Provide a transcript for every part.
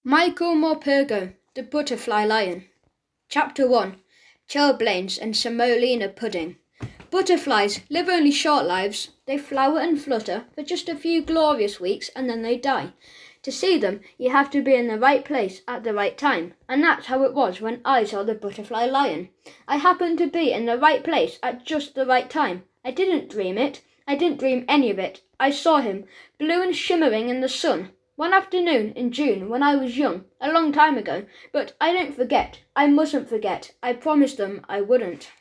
Michael Morpurgo, The Butterfly Lion. Chapter 1. Chilblains and Semolina Pudding. Butterflies live only short lives. They flower and flutter for just a few glorious weeks and then they die. To see them, you have to be in the right place at the right time, and that's how it was when I saw the butterfly lion. I happened to be in the right place at just the right time. I didn't dream it. I didn't dream any of it. I saw him, blue and shimmering in the sun. One afternoon in June when I was young, a long time ago, but I don't forget. I mustn't forget. I promised them I wouldn't.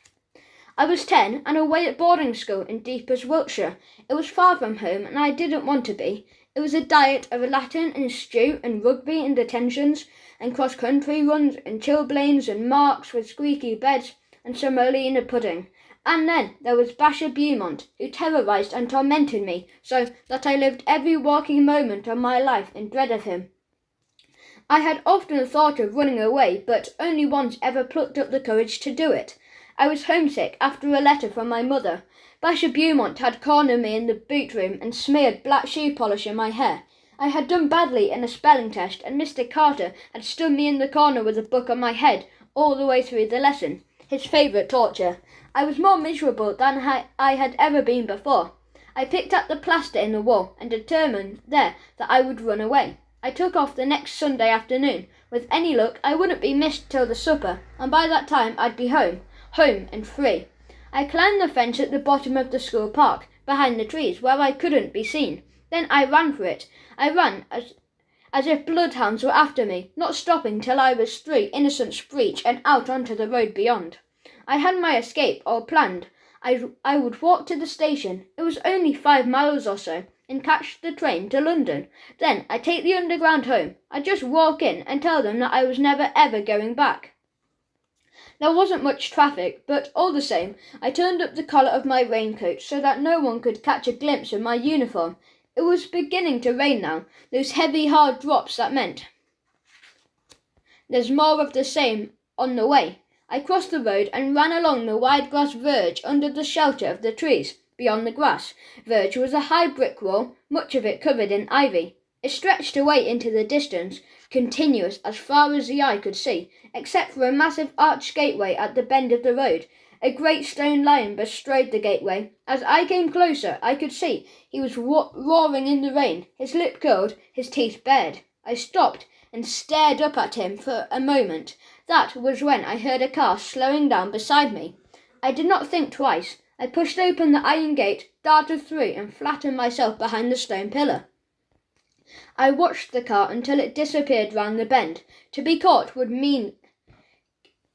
I was 10 and away at boarding school in deepest Wiltshire. It was far from home and I didn't want to be. It was a diet of Latin and stew and rugby and detentions and cross-country runs and chilblains and marks with squeaky beds and semolina pudding. And then there was Basher Beaumont, who terrorised and tormented me so that I lived every waking moment of my life in dread of him. I had often thought of running away, but only once ever plucked up the courage to do it. I was homesick after a letter from my mother. Basher Beaumont had cornered me in the boot room and smeared black shoe polish in my hair. I had done badly in a spelling test, and Mr. Carter had stood me in the corner with a book on my head all the way through the lesson, his favourite torture. I was more miserable than I had ever been before. I picked up the plaster in the wall and determined there that I would run away. I took off the next Sunday afternoon. With any luck, I wouldn't be missed till the supper, and by that time I'd be home and free. I climbed the fence at the bottom of the school park, behind the trees, where I couldn't be seen. Then I ran for it. I ran as if bloodhounds were after me, not stopping till I was through Innocent Breach and out onto the road beyond. I had my escape all planned. I would walk to the station. It was only 5 miles or so, and catch the train to London. Then I'd take the underground home. I'd just walk in and tell them that I was never ever going back. There wasn't much traffic, but all the same, I turned up the collar of my raincoat so that no one could catch a glimpse of my uniform. It was beginning to rain now, those heavy hard drops that meant there's more of the same on the way. I crossed the road and ran along the wide grass verge under the shelter of the trees. Beyond the grass verge was a high brick wall, much of it covered in ivy. It stretched away into the distance, continuous as far as the eye could see, except for a massive arched gateway at the bend of the road. A great stone lion bestrode the gateway. As I came closer, I could see he was roaring in the rain, his lip curled, his teeth bared. I stopped and stared up at him for a moment. That was when I heard a car slowing down beside me. I did not think twice. I pushed open the iron gate, darted through and flattened myself behind the stone pillar. I watched the car until it disappeared round the bend. To be caught would mean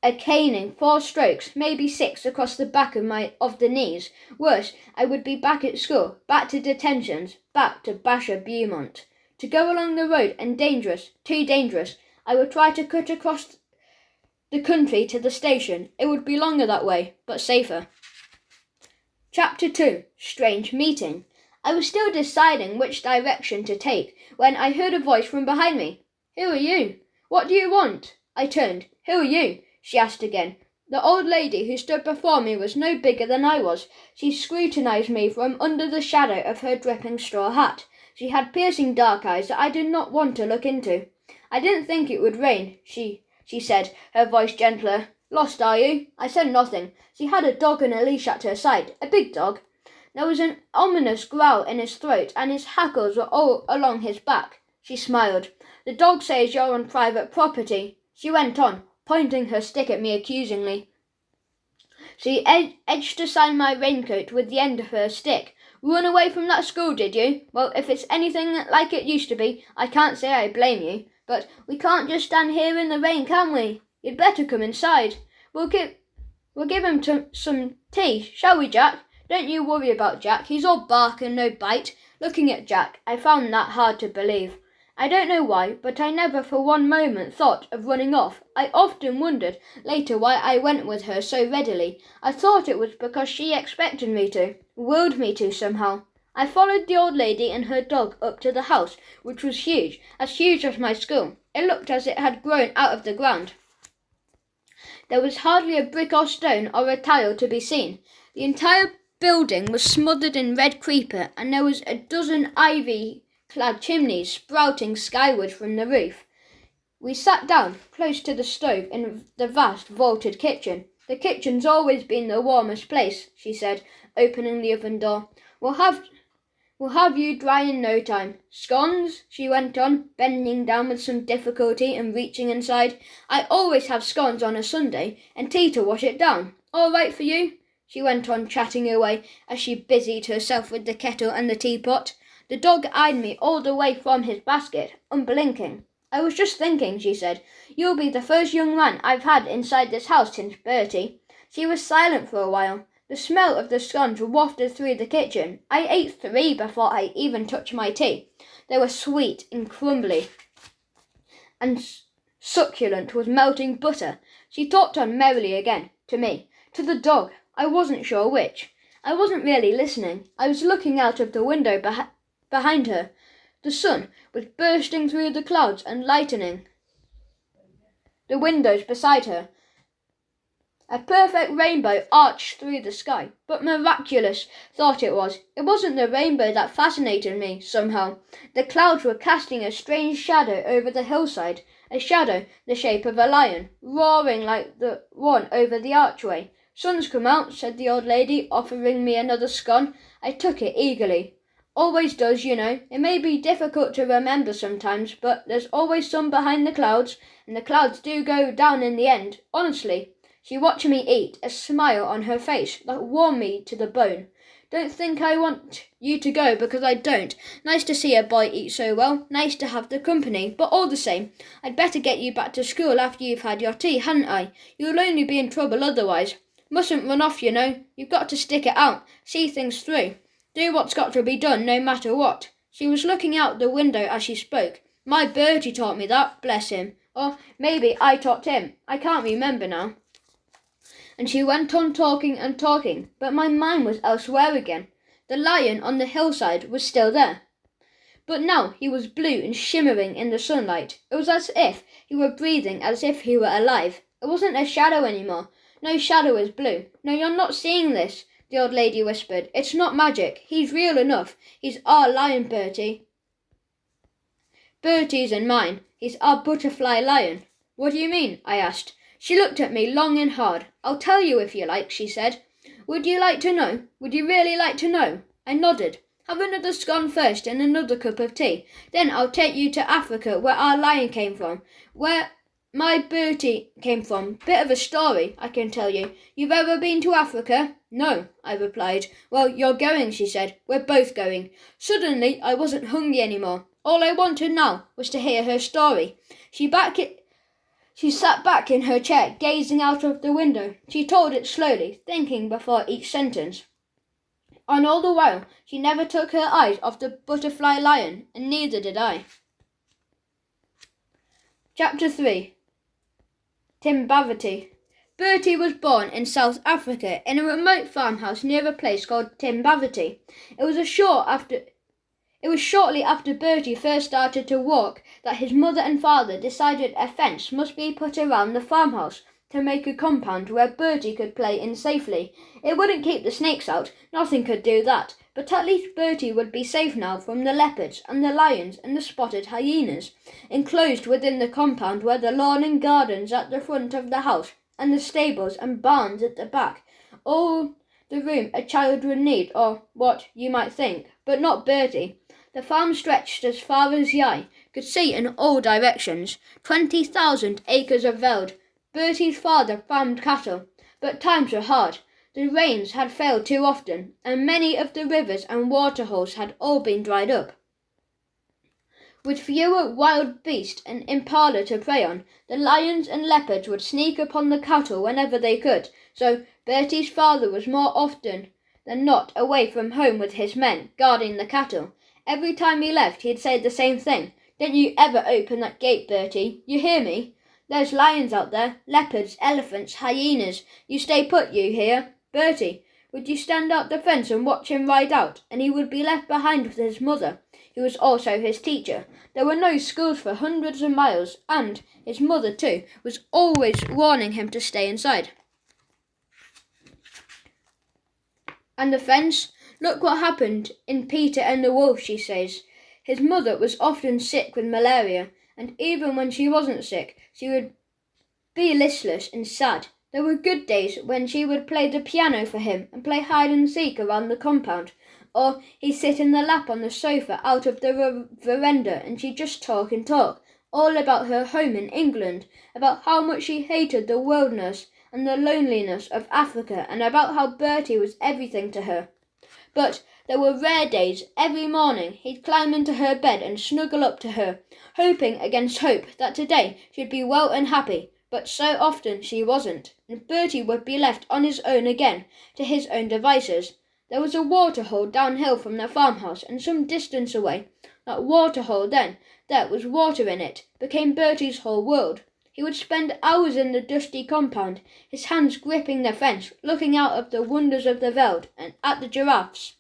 a caning, 4 strokes, maybe 6 across the back of the knees. Worse, I would be back at school, back to detentions, back to Basher Beaumont. To go along the road and dangerous, too dangerous. I would try to cut across the country to the station. It would be longer that way, but safer. Chapter 2. Strange Meeting. I was still deciding which direction to take when I heard a voice from behind me. "Who are you? What do you want?" I turned. "Who are you?" she asked again. The old lady who stood before me was no bigger than I was. She scrutinized me from under the shadow of her dripping straw hat. She had piercing dark eyes that I did not want to look into. "I didn't think it would rain," she said, her voice gentler. "Lost, are you?" I said nothing. She had a dog on a leash at her side, a big dog. There was an ominous growl in his throat, and his hackles were all along his back. She smiled. "The dog says you're on private property," she went on, pointing her stick at me accusingly. She edged aside my raincoat with the end of her stick. "Run away from that school, did you? Well, if it's anything like it used to be, I can't say I blame you. But we can't just stand here in the rain, can we? You'd better come inside. We'll give him some tea, shall we, Jack? Don't you worry about Jack. He's all bark and no bite." Looking at Jack, I found that hard to believe. I don't know why, but I never for one moment thought of running off. I often wondered later why I went with her so readily. I thought it was because she expected me to, willed me to somehow. I followed the old lady and her dog up to the house, which was huge as my school. It looked as it had grown out of the ground. There was hardly a brick or stone or a tile to be seen. The entire building was smothered in red creeper, and there was a dozen ivy-clad chimneys sprouting skyward from the roof. We sat down close to the stove in the vast vaulted kitchen. The kitchen's always been the warmest place, she said, opening the oven door. We'll have you dry in no time. Scones, she went on, bending down with some difficulty and reaching inside. I always have scones on a Sunday, and tea to wash it down. All right for you? She went on chatting away as she busied herself with the kettle and the teapot. The dog eyed me all the way from his basket, unblinking. I was just thinking, she said. You'll be the first young man I've had inside this house since Bertie. She was silent for a while. The smell of the scones wafted through the kitchen. I ate 3 before I even touched my tea. They were sweet and crumbly and succulent with melting butter. She talked on merrily again, to me, to the dog. I wasn't sure which. I wasn't really listening. I was looking out of the window behind her. The sun was bursting through the clouds and lightening the windows beside her. A perfect rainbow arched through the sky, but miraculous thought it was. It wasn't the rainbow that fascinated me, somehow. The clouds were casting a strange shadow over the hillside, a shadow the shape of a lion, roaring like the one over the archway. Sun's come out, said the old lady, offering me another scone. I took it eagerly. Always does, you know. It may be difficult to remember sometimes, but there's always sun behind the clouds, and the clouds do go down in the end, honestly. She watched me eat, a smile on her face that warmed me to the bone. Don't think I want you to go because I don't. Nice to see a boy eat so well. Nice to have the company. But all the same, I'd better get you back to school after you've had your tea, hadn't I? You'll only be in trouble otherwise. Mustn't run off, you know. You've got to stick it out. See things through. Do what's got to be done, no matter what. She was looking out the window as she spoke. My Bertie taught me that, bless him. Or maybe I taught him. I can't remember now. And she went on talking and talking, but my mind was elsewhere again. The lion on the hillside was still there. But now he was blue and shimmering in the sunlight. It was as if he were breathing, as if he were alive. It wasn't a shadow anymore. No shadow is blue. No, you're not seeing this, the old lady whispered. It's not magic. He's real enough. He's our lion, Bertie. Bertie's and mine. He's our butterfly lion. What do you mean? I asked. She looked at me long and hard. I'll tell you if you like, she said. Would you like to know? Would you really like to know? I nodded. Have another scone first and another cup of tea. Then I'll take you to Africa, where our lion came from. Where my Bertie came from. Bit of a story, I can tell you. You've ever been to Africa? No, I replied. Well, you're going, she said. We're both going. Suddenly, I wasn't hungry anymore. All I wanted now was to hear her story. She sat back in her chair, gazing out of the window. She told it slowly, thinking before each sentence. And all the while, she never took her eyes off the butterfly lion, and neither did I. Chapter 3. Timbavati. Bertie was born in South Africa in a remote farmhouse near a place called Timbavati. It was shortly after Bertie first started to walk that his mother and father decided a fence must be put around the farmhouse to make a compound where Bertie could play in safely. It wouldn't keep the snakes out, nothing could do that, but at least Bertie would be safe now from the leopards and the lions and the spotted hyenas. Enclosed within the compound were the lawn and gardens at the front of the house, and the stables and barns at the back. All the room a child would need, or what you might think, but not Bertie. The farm stretched as far as the eye could see in all directions. 20,000 acres of veld. Bertie's father farmed cattle, but times were hard. The rains had failed too often, and many of the rivers and waterholes had all been dried up. With fewer wild beasts and impala to prey on, the lions and leopards would sneak upon the cattle whenever they could, so Bertie's father was more often than not away from home with his men, guarding the cattle. Every time he left, he'd say the same thing. Don't you ever open that gate, Bertie. You hear me? There's lions out there, leopards, elephants, hyenas. You stay put, you hear? Bertie, would you stand out the fence and watch him ride out? And he would be left behind with his mother, who was also his teacher. There were no schools for hundreds of miles, and his mother, too, was always warning him to stay inside. And the fence? Look what happened in Peter and the Wolf, she says. His mother was often sick with malaria, and even when she wasn't sick, she would be listless and sad. There were good days when she would play the piano for him and play hide and seek around the compound, or he'd sit in the lap on the sofa out of the veranda and she'd just talk and talk, all about her home in England, about how much she hated the wilderness and the loneliness of Africa, and about how Bertie was everything to her. But there were rare days. Every morning he'd climb into her bed and snuggle up to her, hoping against hope that today she'd be well and happy. But so often she wasn't, and Bertie would be left on his own again, to his own devices. There was a waterhole downhill from the farmhouse, and some distance away. That waterhole then, there was water in it, became Bertie's whole world. He would spend hours in the dusty compound, his hands gripping the fence, looking out of the wonders of the veld and at the giraffes,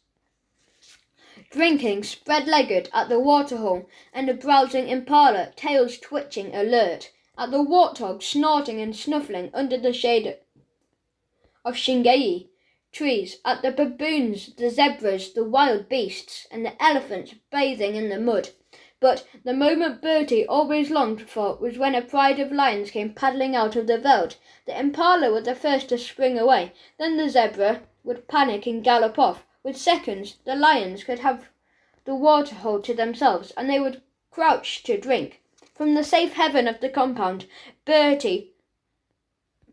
drinking spread-legged at the waterhole, and the browsing impala, tails twitching alert, at the warthog snorting and snuffling under the shade of shingei trees, at the baboons, the zebras, the wild beasts, and the elephants bathing in the mud. But the moment Bertie always longed for was when a pride of lions came paddling out of the veld. The impala were the first to spring away, then the zebra would panic and gallop off. With seconds, the lions could have the waterhole to themselves, and they would crouch to drink. From the safe heaven of the compound, Bertie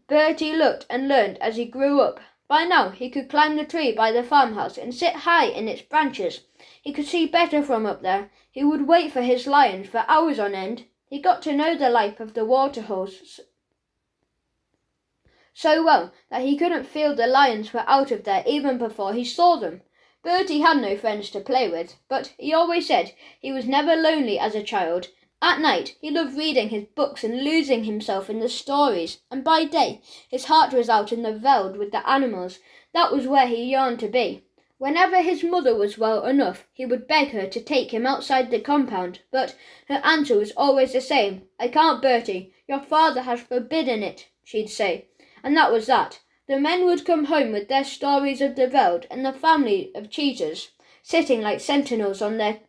looked and learned as he grew up. By now he could climb the tree by the farmhouse and sit high in its branches. He could see better from up there. He would wait for his lions for hours on end. He got to know the life of the waterholes so well that he couldn't feel the lions were out of there even before he saw them. Bertie had no friends to play with, but he always said he was never lonely as a child. At night he loved reading his books and losing himself in the stories, and by day his heart was out in the veld with the animals. That was where he yearned to be. Whenever his mother was well enough, he would beg her to take him outside the compound, but her answer was always the same. "I can't, Bertie. Your father has forbidden it," she'd say. And that was that. The men would come home with their stories of the veld and the family of cheaters, sitting like sentinels on their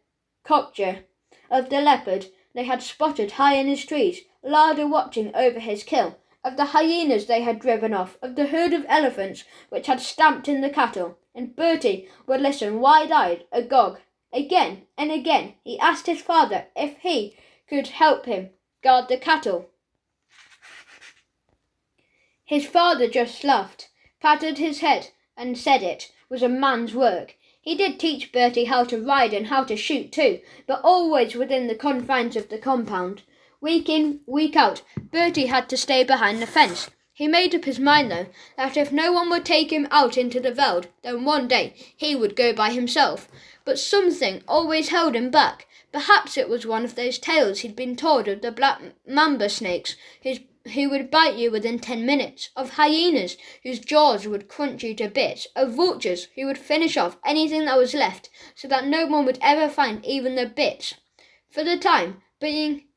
kopje of the leopard they had spotted high in his trees, Larder watching over his kill, of the hyenas they had driven off, of the herd of elephants which had stamped in the cattle, and Bertie would listen wide-eyed, agog. Again and again he asked his father if he could help him guard the cattle. His father just laughed, patted his head, and said it was a man's work. He did teach Bertie how to ride and how to shoot too, but always within the confines of the compound. Week in, week out, Bertie had to stay behind the fence. He made up his mind, though, that if no one would take him out into the veld, then one day he would go by himself. But something always held him back. Perhaps it was one of those tales he'd been told of the black mamba snakes who would bite you within 10 minutes, of hyenas whose jaws would crunch you to bits, of vultures who would finish off anything that was left so that no one would ever find even the bits. For the time being,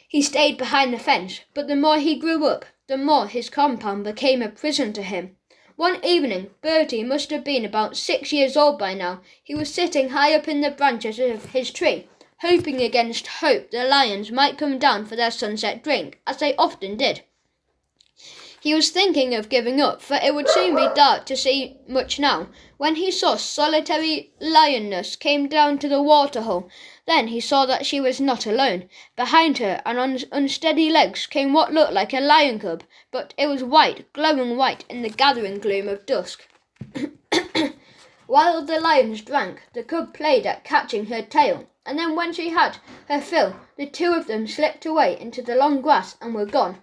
he stayed behind the fence, but the more he grew up, the more his compound became a prison to him. One evening, Bertie must have been about 6 years old by now. He was sitting high up in the branches of his tree, hoping against hope the lions might come down for their sunset drink, as they often did. He was thinking of giving up, for it would soon be dark to see much now, when he saw solitary lioness came down to the waterhole. Then he saw that she was not alone. Behind her and on unsteady legs came what looked like a lion cub, but it was white, glowing white in the gathering gloom of dusk. While the lions drank, the cub played at catching her tail, and then when she had her fill, the two of them slipped away into the long grass and were gone.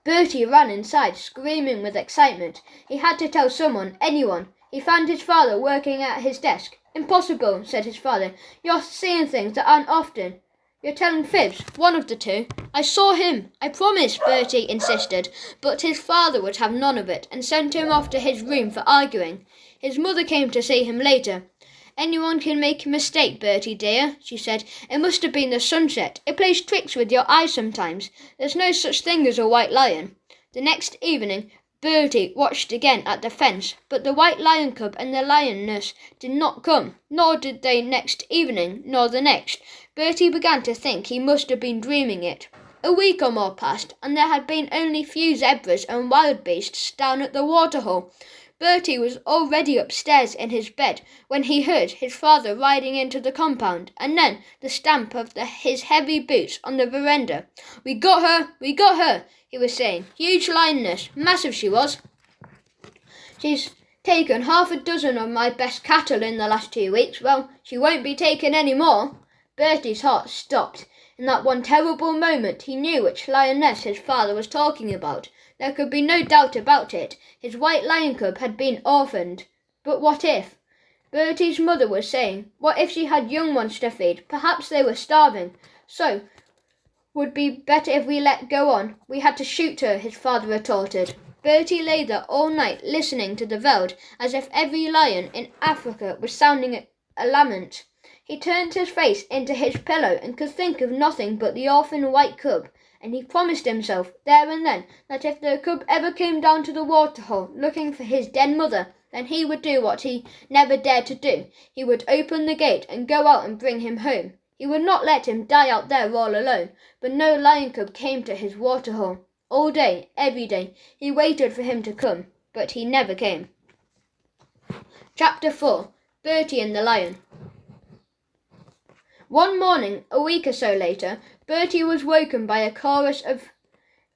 Bertie ran inside, screaming with excitement. He had to tell someone, anyone. He found his father working at his desk. "Impossible," said his father. "You're seeing things that aren't often. You're telling fibs, one of the two." "I saw him, I promise," Bertie insisted, but his father would have none of it and sent him off to his room for arguing. His mother came to see him later. "Anyone can make a mistake, Bertie dear," she said. "It must have been the sunset. It plays tricks with your eyes sometimes. There's no such thing as a white lion." The next evening, Bertie watched again at the fence, but the white lion cub and the lioness did not come, nor did they next evening, nor the next. Bertie began to think he must have been dreaming it. A week or more passed, and there had been only few zebras and wild beasts down at the waterhole. Bertie was already upstairs in his bed when he heard his father riding into the compound, and then the stamp of his heavy boots on the veranda. We got her, he was saying. Huge lioness, massive she was. She's taken half a dozen of my best cattle in the last 2 weeks. Well, she won't be taking any more. Bertie's heart stopped. In that one terrible moment he knew which lioness his father was talking about. There could be no doubt about it. His white lion cub had been orphaned. But what if? Bertie's mother was saying, what if she had young ones to feed? Perhaps they were starving. So, would be better if we let go on. We had to shoot her, his father retorted. Bertie lay there all night listening to the veld, as if every lion in Africa was sounding a lament. He turned his face into his pillow and could think of nothing but the orphan white cub, and he promised himself there and then that if the cub ever came down to the waterhole looking for his dead mother, then he would do what he never dared to do. He would open the gate and go out and bring him home. He would not let him die out there all alone. But no lion cub came to his waterhole. All day, every day, he waited for him to come, but he never came. Chapter 4. Bertie and the Lion. One morning, a week or so later, Bertie was woken by a chorus of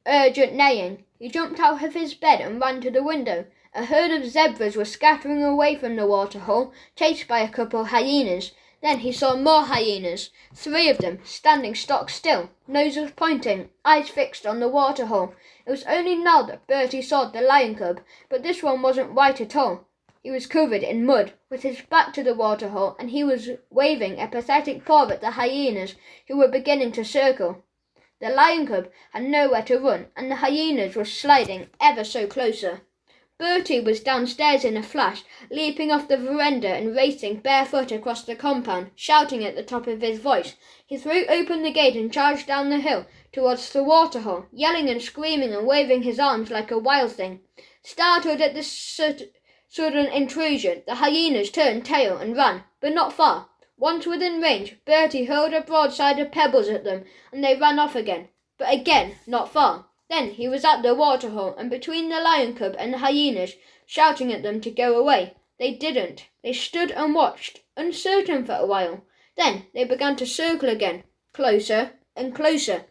urgent neighing. He jumped out of his bed and ran to the window. A herd of zebras were scattering away from the waterhole, chased by a couple of hyenas. Then he saw more hyenas, 3 of them, standing stock still, noses pointing, eyes fixed on the waterhole. It was only now that Bertie saw the lion cub, but this one wasn't white at all. He was covered in mud, with his back to the waterhole, and he was waving a pathetic paw at the hyenas, who were beginning to circle. The lion cub had nowhere to run, and the hyenas were sliding ever so closer. Bertie was downstairs in a flash, leaping off the veranda and racing barefoot across the compound, shouting at the top of his voice. He threw open the gate and charged down the hill towards the waterhole, yelling and screaming and waving his arms like a wild thing. Startled at this sudden intrusion, the hyenas turned tail and ran, but not far. Once within range, Bertie hurled a broadside of pebbles at them, and they ran off again, but again not far. Then he was at the waterhole, and between the lion cub and the hyenas, shouting at them to go away. They didn't. They stood and watched, uncertain for a while. Then they began to circle again, closer and closer.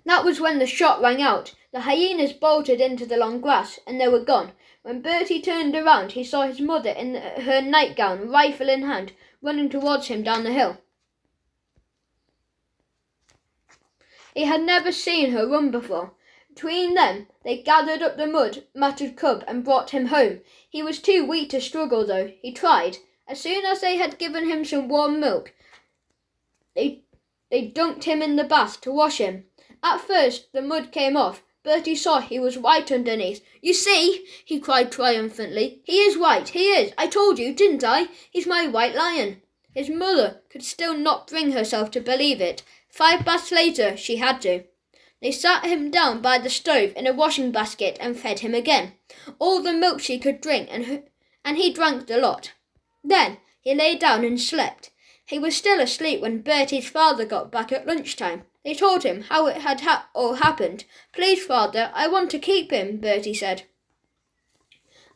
That was when the shot rang out. The hyenas bolted into the long grass, and they were gone. When Bertie turned around, he saw his mother in her nightgown, rifle in hand, running towards him down the hill. He had never seen her run before. Between them, they gathered up the mud-matted cub and brought him home. He was too weak to struggle, though. He tried. As soon as they had given him some warm milk, they dunked him in the bath to wash him. At first, the mud came off. Bertie saw he was white underneath. "You see," he cried triumphantly. "He is white, he is. I told you, didn't I? He's my white lion." His mother could still not bring herself to believe it. 5 baths later, she had to. They sat him down by the stove in a washing basket and fed him again. All the milk she could drink, and he drank a lot. Then he lay down and slept. He was still asleep when Bertie's father got back at lunchtime. They told him how it had all happened. "Please, father, I want to keep him," Bertie said.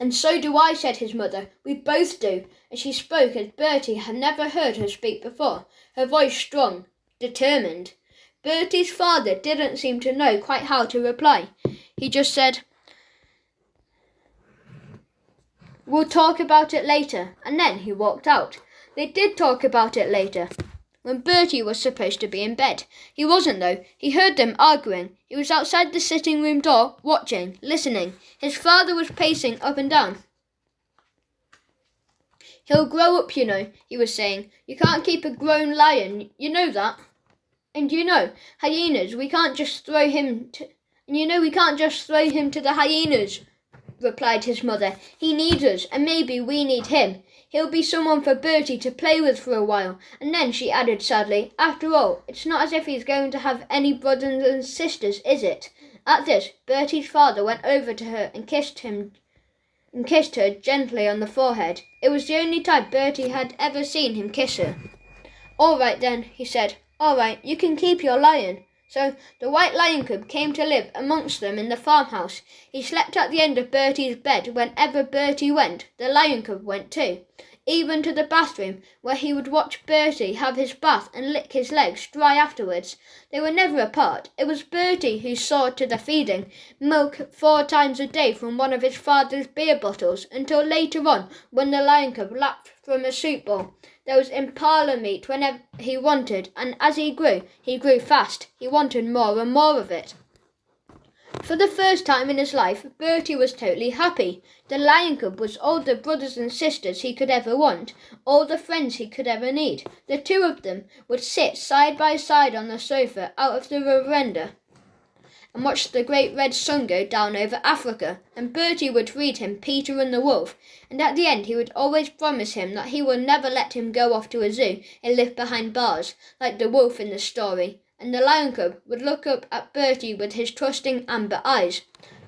"And so do I," said his mother. "We both do." And she spoke as Bertie had never heard her speak before, her voice strong, determined. Bertie's father didn't seem to know quite how to reply. He just said, "We'll talk about it later," and then he walked out. They did talk about it later, when Bertie was supposed to be in bed. He wasn't, though. He heard them arguing. He was outside the sitting room door, watching, listening. His father was pacing up and down. "He'll grow up, you know," he was saying. "You can't keep a grown lion, you know that. And you know, hyenas, we can't just throw him to... And you know we can't just throw him to the hyenas," replied his mother. "He needs us, and maybe we need him. He'll be someone for Bertie to play with for a while." And then she added sadly, "After all, it's not as if he's going to have any brothers and sisters, is it?" At this, Bertie's father went over to her and kissed her gently on the forehead. It was the only time Bertie had ever seen him kiss her. All right then, he said. All right, you can keep your lion. So the white lion cub came to live amongst them in the farmhouse. He slept at the end of Bertie's bed. Whenever Bertie went, the lion cub went too, even to the bathroom, where he would watch Bertie have his bath and lick his legs dry afterwards. They were never apart. It was Bertie who saw to the feeding, milk 4 times a day from one of his father's beer bottles, until later on, when the lion cub lapped from a soup bowl. There was impala meat whenever he wanted, and as he grew fast. He wanted more and more of it. For the first time in his life, Bertie was totally happy. The lion cub was all the brothers and sisters he could ever want, all the friends he could ever need. The two of them would sit side by side on the sofa out of the veranda and watch the great red sun go down over Africa, and Bertie would read him Peter and the Wolf, and at the end he would always promise him that he would never let him go off to a zoo and live behind bars, like the wolf in the story, and the lion cub would look up at Bertie with his trusting amber eyes.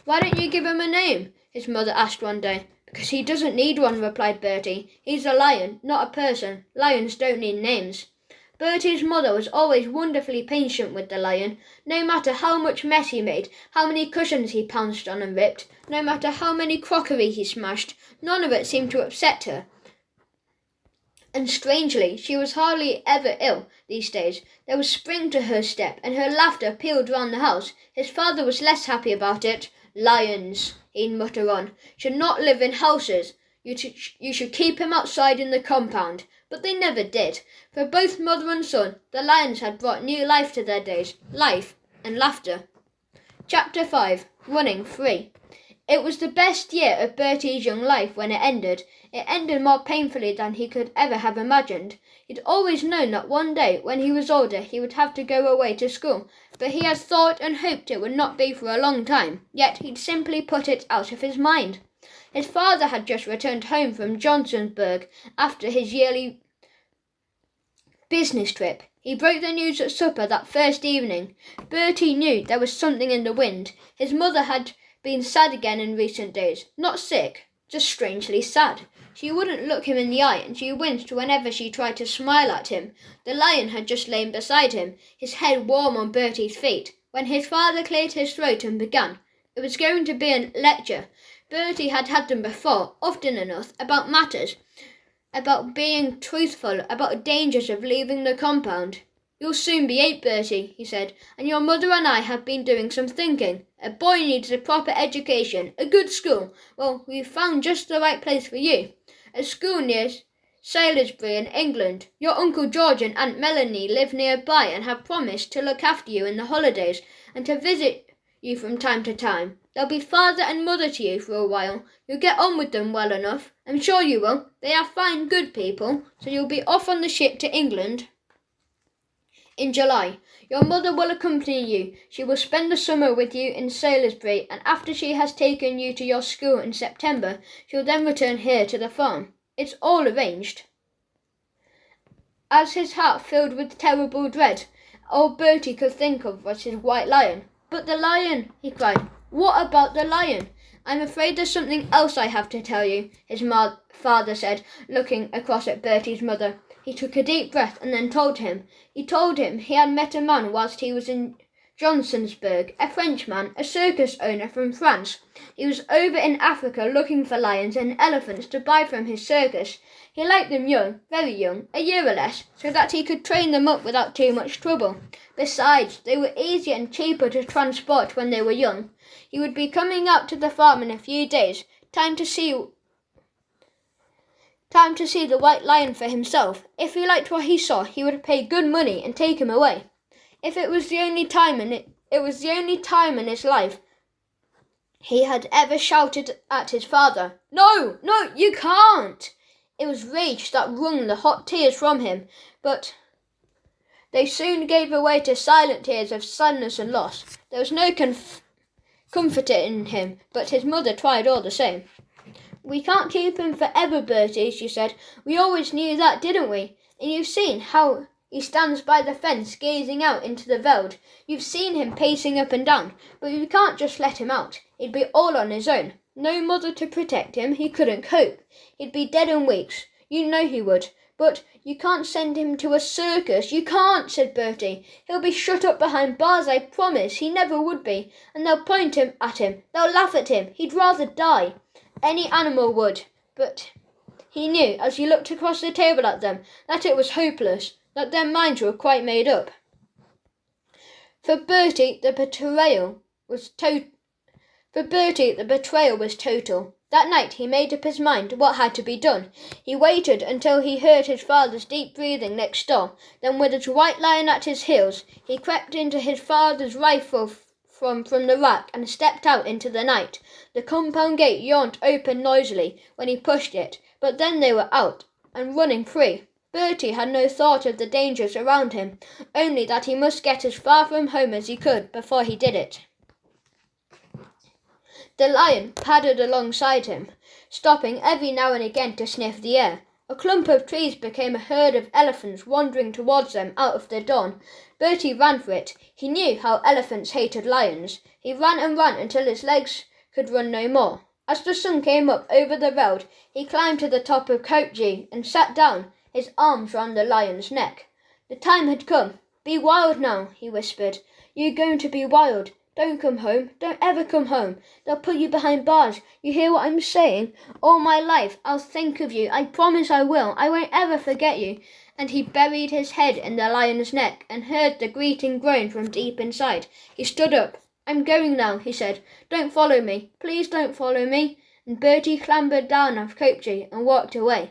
"Why don't you give him a name?" his mother asked one day. "Because he doesn't need one," replied Bertie. "He's a lion, not a person. Lions don't need names." Bertie's mother was always wonderfully patient with the lion. No matter how much mess he made, how many cushions he pounced on and ripped, no matter how many crockery he smashed, none of it seemed to upset her. And strangely, she was hardly ever ill these days. There was spring to her step, and her laughter pealed round the house. His father was less happy about it. "Lions," he'd mutter on, "should not live in houses. You should keep him outside in the compound." But they never did. For both mother and son, the lions had brought new life to their days, life and laughter. Chapter 5. Running Free. It was the best year of Bertie's young life when it ended. It ended more painfully than he could ever have imagined. He'd always known that one day, when he was older, he would have to go away to school, but he had thought and hoped it would not be for a long time, yet he'd simply put it out of his mind. His father had just returned home from Johnsonsburg after his yearly business trip. He broke the news at supper that first evening. Bertie knew there was something in the wind. His mother had been sad again in recent days. Not sick, just strangely sad. She wouldn't look him in the eye, and she winced whenever she tried to smile at him. The lion had just lain beside him, his head warm on Bertie's feet, when his father cleared his throat and began. It was going to be a lecture. Bertie had had them before, often enough, about matters, about being truthful, about dangers of leaving the compound. "You'll soon be 8, Bertie," he said, "and your mother and I have been doing some thinking. A boy needs a proper education, a good school. Well, we've found just the right place for you. A school near Salisbury in England. Your Uncle George and Aunt Melanie live nearby and have promised to look after you in the holidays and to visit you from time to time. They'll be father and mother to you for a while. You'll get on with them well enough. I'm sure you will. They are fine, good people. So you'll be off on the ship to England in July. Your mother will accompany you. She will spend the summer with you in Salisbury, and after she has taken you to your school in September, she'll then return here to the farm. It's all arranged." As his heart filled with terrible dread, all Bertie could think of was his white lion. "But the lion!" he cried. "What about the lion?" "I'm afraid there's something else I have to tell you," his father said, looking across at Bertie's mother. He took a deep breath and then told him. He told him he had met a man whilst he was in Johnsonsburg, a Frenchman, a circus owner from France. He was over in Africa looking for lions and elephants to buy from his circus. He liked them young, very young, a year or less, so that he could train them up without too much trouble. Besides, they were easier and cheaper to transport when they were young. He would be coming out to the farm in a few days, time to see the white lion for himself. If he liked what he saw, he would pay good money and take him away. If it was the only time in his life he had ever shouted at his father, "No, no, you can't!" It was rage that wrung the hot tears from him, but they soon gave way to silent tears of sadness and loss. There was no comfort in him, but his mother tried all the same. "We can't keep him forever, Bertie," she said. "We always knew that, didn't we? And you've seen how he stands by the fence gazing out into the veld. You've seen him pacing up and down, but we can't just let him out. He'd be all on his own. No mother to protect him. He couldn't cope. He'd be dead in weeks. You know he would. "But you can't send him to a circus. You can't," said Bertie. "He'll be shut up behind bars, I promise. He never would be. And they'll point at him. They'll laugh at him. He'd rather die. Any animal would." But he knew, as he looked across the table at them, that it was hopeless, that their minds were quite made up. For Bertie, the betrayal was total. That night he made up his mind what had to be done. He waited until he heard his father's deep breathing next door. Then, with his white lion at his heels, he crept into his father's rifle from the rack and stepped out into the night. The compound gate yawned open noisily when he pushed it, but then they were out and running free. Bertie had no thought of the dangers around him, only that he must get as far from home as he could before he did it. The lion padded alongside him, stopping every now and again to sniff the air. A clump of trees became a herd of elephants wandering towards them out of the dawn. Bertie ran for it. He knew how elephants hated lions. He ran and ran until his legs could run no more. As the sun came up over the veld, he climbed to the top of Coatgee and sat down, his arms round the lion's neck. The time had come. "Be wild now," he whispered. "You're going to be wild. Don't come home. Don't ever come home. They'll put you behind bars. You hear what I'm saying? All my life I'll think of you. I promise I will. I won't ever forget you." And he buried his head in the lion's neck and heard the greeting groan from deep inside. He stood up. "I'm going now," he said. "Don't follow me. Please don't follow me." And Bertie clambered down off Coatgee and walked away.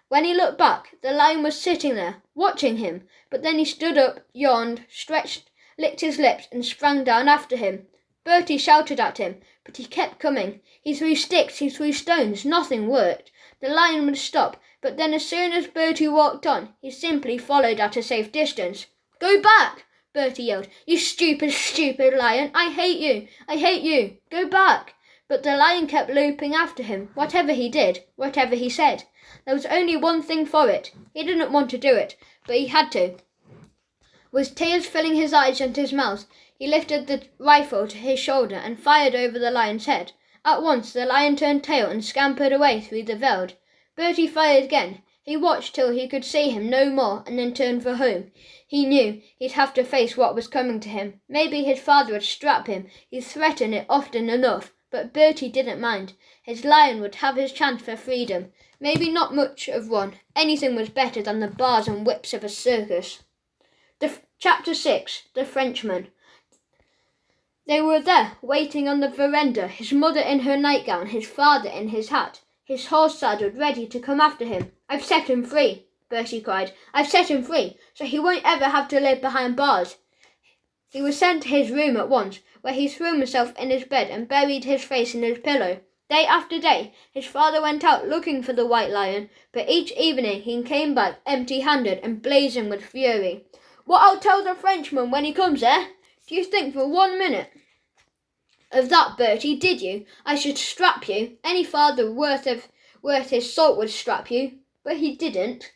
When he looked back, the lion was sitting there, watching him. But then he stood up, yawned, stretched, licked his lips and sprang down after him. Bertie shouted at him, but he kept coming. He threw sticks, he threw stones. Nothing worked. The lion would stop, but then as soon as Bertie walked on, he simply followed at a safe distance. "Go back!" Bertie yelled. "You stupid, stupid lion! I hate you! I hate you! Go back!" But the lion kept loping after him, whatever he did, whatever he said. There was only one thing for it. He didn't want to do it, but he had to. With tears filling his eyes and his mouth, he lifted the rifle to his shoulder and fired over the lion's head. At once the lion turned tail and scampered away through the veld. Bertie fired again. He watched till he could see him no more and then turned for home. He knew he'd have to face what was coming to him. Maybe his father would strap him. He threatened it often enough, but Bertie didn't mind. His lion would have his chance for freedom. Maybe not much of one. Anything was better than the bars and whips of a circus. Chapter 6. The Frenchman. They were there, waiting on the veranda, his mother in her nightgown, his father in his hat, his horse saddled, ready to come after him. "I've set him free," Bertie cried. "I've set him free, so he won't ever have to live behind bars." He was sent to his room at once, where he threw himself in his bed and buried his face in his pillow. Day after day, his father went out looking for the white lion, but each evening he came back empty-handed and blazing with fury. "What I'll tell the Frenchman when he comes, eh? Do you think for 1 minute of that, Bertie, did you? I should strap you. Any father worth his salt would strap you. But he didn't."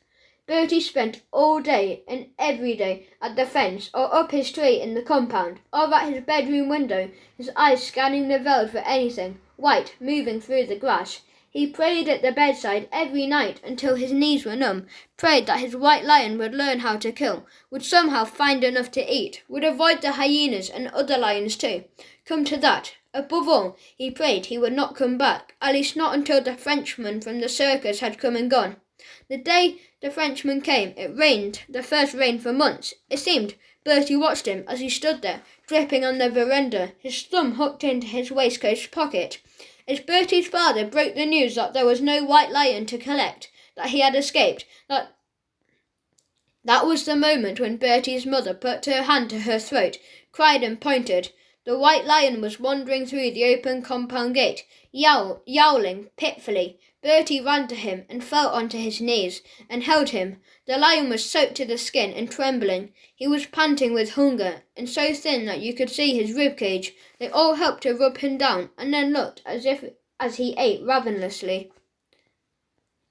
Bertie spent all day and every day at the fence or up his tree in the compound, or at his bedroom window, his eyes scanning the veld for anything white moving through the grass. He prayed at the bedside every night until his knees were numb, prayed that his white lion would learn how to kill, would somehow find enough to eat, would avoid the hyenas and other lions too. Come to that. Above all, he prayed he would not come back, at least not until the Frenchman from the circus had come and gone. The day the Frenchman came, it rained, the first rain for months. It seemed. Bertie watched him as he stood there, dripping on the veranda, his thumb hooked into his waistcoat pocket. As Bertie's father broke the news that there was no white lion to collect, that he had escaped, that was the moment when Bertie's mother put her hand to her throat, cried and pointed. The white lion was wandering through the open compound gate, yowling pitifully. Bertie ran to him and fell onto his knees and held him. The lion was soaked to the skin and trembling. He was panting with hunger and so thin that you could see his rib cage. They all helped to rub him down and then looked as he ate ravenously.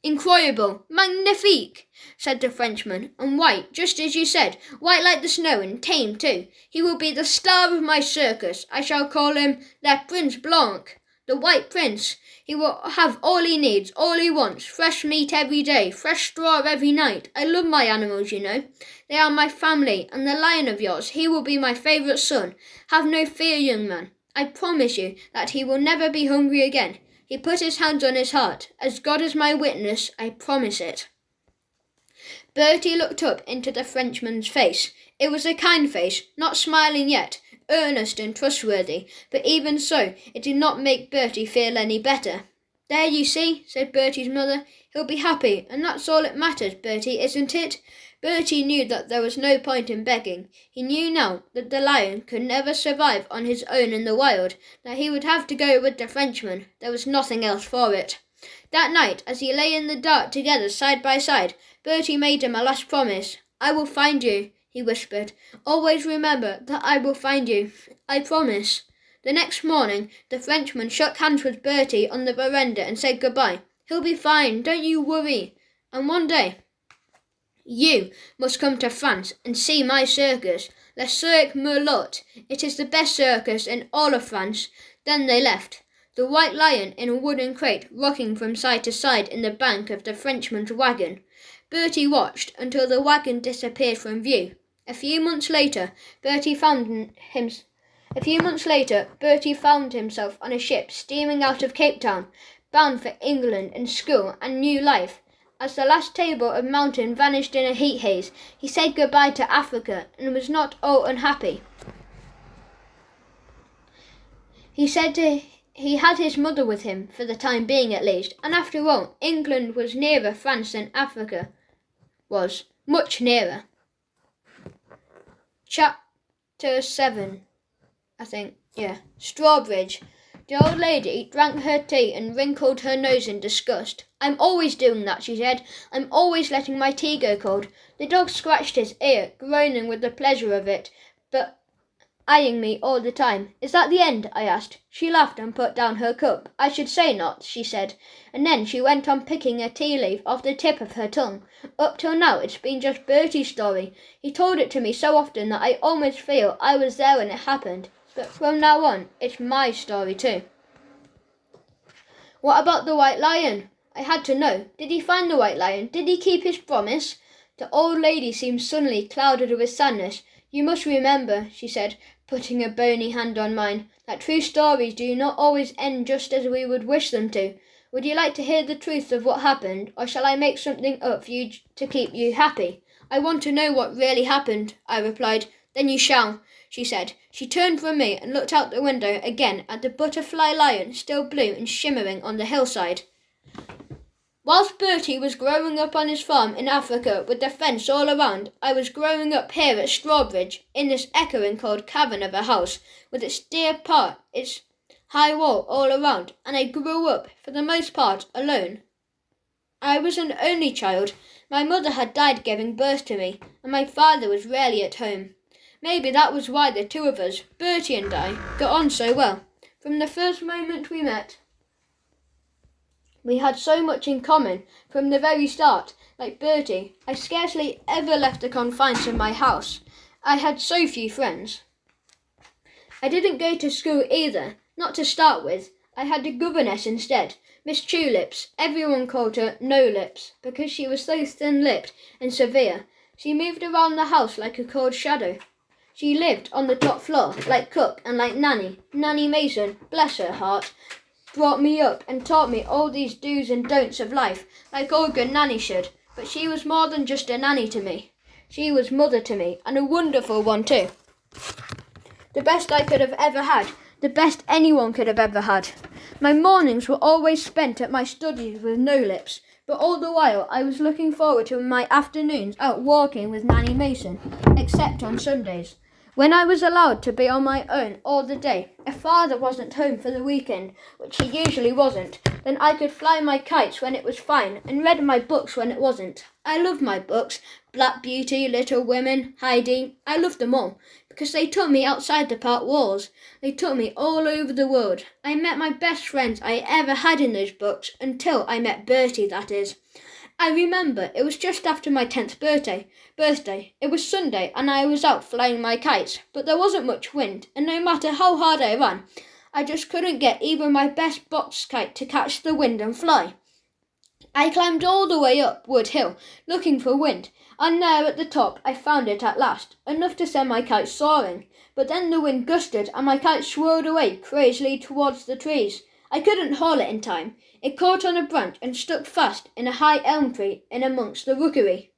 "Incroyable! Magnifique!" said the Frenchman. "And white, just as you said, white like the snow and tame too. He will be the star of my circus. I shall call him Le Prince Blanc." The White Prince. He will have all he needs, all he wants, fresh meat every day, fresh straw every night. I love my animals, you know. They are my family, and the lion of yours, he will be my favourite son. Have no fear, young man. I promise you that he will never be hungry again. He put his hands on his heart. As God is my witness, I promise it. Bertie looked up into the Frenchman's face. It was a kind face, not smiling yet, earnest and trustworthy, but even so, it did not make Bertie feel any better. There you see, said Bertie's mother. He'll be happy, and that's all that matters, Bertie, isn't it? Bertie knew that there was no point in begging. He knew now that the lion could never survive on his own in the wild, that he would have to go with the Frenchman. There was nothing else for it. That night, as he lay in the dark together side by side, Bertie made him a last promise. I will find you, he whispered. Always remember that I will find you. I promise. The next morning, the Frenchman shook hands with Bertie on the veranda and said goodbye. He'll be fine, don't you worry. And one day, you must come to France and see my circus, Le Cirque Merlot. It is the best circus in all of France. Then they left, the white lion in a wooden crate rocking from side to side in the bank of the Frenchman's wagon. Bertie watched until the wagon disappeared from view. A few months later, Bertie found himself on a ship steaming out of Cape Town, bound for England and school and new life. As the last table of mountain vanished in a heat haze, he said goodbye to Africa and was not all unhappy. He said he had his mother with him, for the time being at least, and after all, England was nearer France than Africa was, much nearer. Chapter 7, I think, Strawbridge. The old lady drank her tea and wrinkled her nose in disgust. I'm always doing that, she said. I'm always letting my tea go cold. The dog scratched his ear, groaning with the pleasure of it, but eyeing me all the time. Is that the end? I asked. She laughed and put down her cup. I should say not, she said, and then she went on picking a tea leaf off the tip of her tongue. Up till now it's been just Bertie's story. He told it to me so often that I almost feel I was there when it happened. But from now on, it's my story too. What about the white lion? I had to know. Did he find the white lion? Did he keep his promise? The old lady seemed suddenly clouded with sadness. You must remember, she said, putting a bony hand on mine, that true stories do not always end just as we would wish them to. Would you like to hear the truth of what happened, or shall I make something up for you to keep you happy? I want to know what really happened, I replied. Then you shall, she said. She turned from me and looked out the window again at the butterfly lion still blue and shimmering on the hillside. Whilst Bertie was growing up on his farm in Africa with the fence all around, I was growing up here at Strawbridge, in this echoing cold cavern of a house, with its dear part, its high wall all around, and I grew up, for the most part, alone. I was an only child. My mother had died giving birth to me, and my father was rarely at home. Maybe that was why the two of us, Bertie and I, got on so well. From the first moment we met, we had so much in common from the very start. Like Bertie, I scarcely ever left the confines of my house. I had so few friends. I didn't go to school either, not to start with. I had a governess instead, Miss Tulips. Everyone called her No Lips, because she was so thin-lipped and severe. She moved around the house like a cold shadow. She lived on the top floor, like cook and like nanny. Nanny Mason, bless her heart, brought me up and taught me all these do's and don'ts of life, like all good nanny should. But she was more than just a nanny to me. She was mother to me, and a wonderful one too. The best I could have ever had, the best anyone could have ever had. My mornings were always spent at my studies with No Lips, but all the while I was looking forward to my afternoons out walking with Nanny Mason, except on Sundays, when I was allowed to be on my own all the day. If father wasn't home for the weekend, which he usually wasn't, then I could fly my kites when it was fine and read my books when it wasn't. I loved my books, Black Beauty, Little Women, Heidi. I loved them all, because they took me outside the park walls. They took me all over the world. I met my best friends I ever had in those books, until I met Bertie, that is. I remember it was just after my 10th birthday. It was Sunday and I was out flying my kites, but there wasn't much wind, and no matter how hard I ran, I just couldn't get even my best box kite to catch the wind and fly. I climbed all the way up Wood Hill, looking for wind, and there at the top I found it at last, enough to send my kite soaring. But then the wind gusted, and my kite swirled away crazily towards the trees. I couldn't haul it in time. It caught on a branch and stuck fast in a high elm tree in amongst the rookery.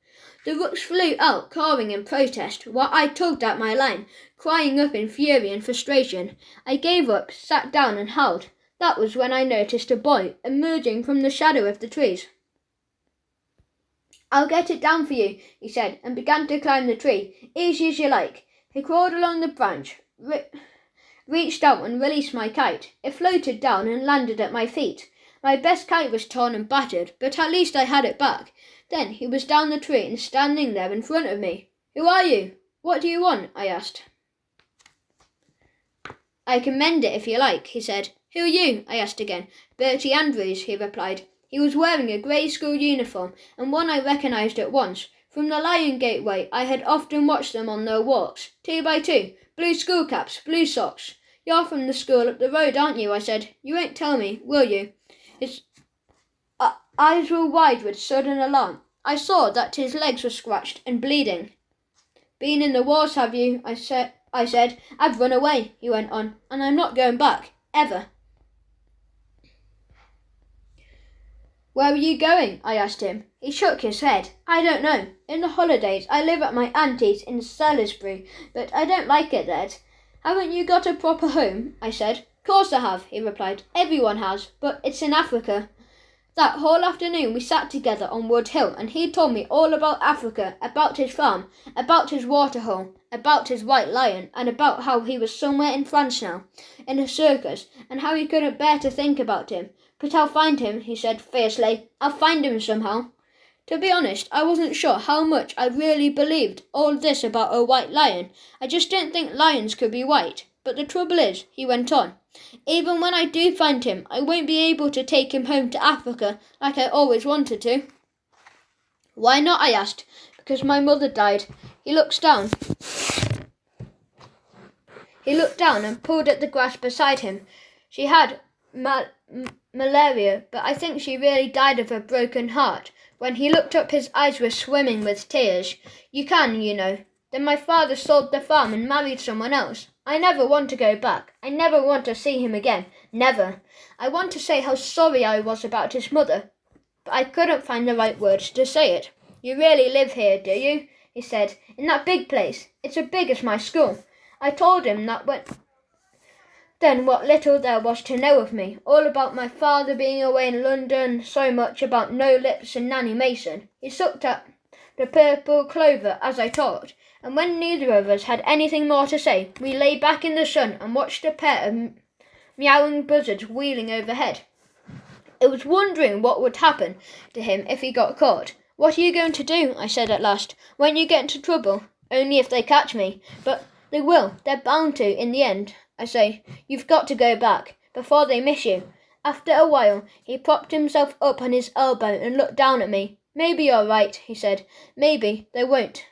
The rooks flew out, cawing in protest, while I tugged at my line, crying up in fury and frustration. I gave up, sat down and howled. That was when I noticed a boy emerging from the shadow of the trees. "I'll get it down for you," he said, and began to climb the tree, easy as you like. He crawled along the branch, reached out and released my kite. It floated down and landed at my feet. My best kite was torn and battered, but at least I had it back. Then he was down the tree and standing there in front of me. "Who are you? What do you want?" I asked. "I can mend it if you like," he said. "Who are you?" I asked again. "Bertie Andrews," he replied. He was wearing a grey school uniform, and one I recognised at once. From the Lion Gateway I had often watched them on their walks, 2 by 2, blue school caps, blue socks. "You're from the school up the road, aren't you?" I said. "You won't tell me, will you?" His eyes were wide with sudden alarm. I saw that his legs were scratched and bleeding. "Been in the wars, have you?" I said. "I've run away," he went on, "and I'm not going back, ever." "Where are you going?" I asked him. He shook his head. "I don't know. In the holidays I live at my auntie's in Salisbury, but I don't like it there." "Haven't you got a proper home?" I said. "Course I have," he replied. "Everyone has, but it's in Africa." That whole afternoon we sat together on Wood Hill, and he told me all about Africa, about his farm, about his waterhole, about his white lion, and about how he was somewhere in France now, in a circus, and how he couldn't bear to think about him. "But I'll find him," he said fiercely. "I'll find him somehow." To be honest, I wasn't sure how much I really believed all this about a white lion. I just didn't think lions could be white. "But the trouble is," he went on, "even when I do find him, I won't be able to take him home to Africa like I always wanted to." "Why not?" I asked. "Because my mother died." He looked down and pulled at the grass beside him. She had malaria, but I think she really died of a broken heart. When he looked up, his eyes were swimming with tears. "You can, you know. Then my father sold the farm and married someone else. I never want to go back. I never want to see him again. Never. I want to say how sorry I was about his mother, but I couldn't find the right words to say it. "You really live here, do you?" he said. "In that big place? It's as big as my school." I told him then what little there was to know of me, all about my father being away in London, so much about No Lips and Nanny Mason. He sucked at the purple clover as I talked, and when neither of us had anything more to say, we lay back in the sun and watched a pair of meowing buzzards wheeling overhead. I was wondering what would happen to him if he got caught. "What are you going to do?" I said at last. "Won't you get into trouble?" "Only if they catch me." "But they will. They're bound to in the end." I say. "You've got to go back before they miss you." After a while he propped himself up on his elbow and looked down at me. "Maybe you're right," he said. "Maybe they won't.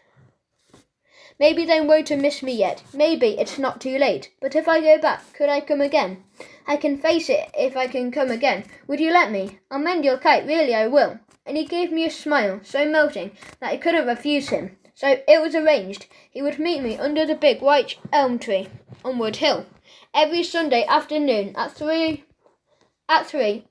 Maybe they won't miss me yet. Maybe it's not too late. But if I go back, could I come again? I can face it if I can come again. Would you let me? I'll mend your kite, really I will." And he gave me a smile so melting that I couldn't refuse him. So it was arranged. He would meet me under the big white elm tree on Wood Hill every Sunday afternoon at three,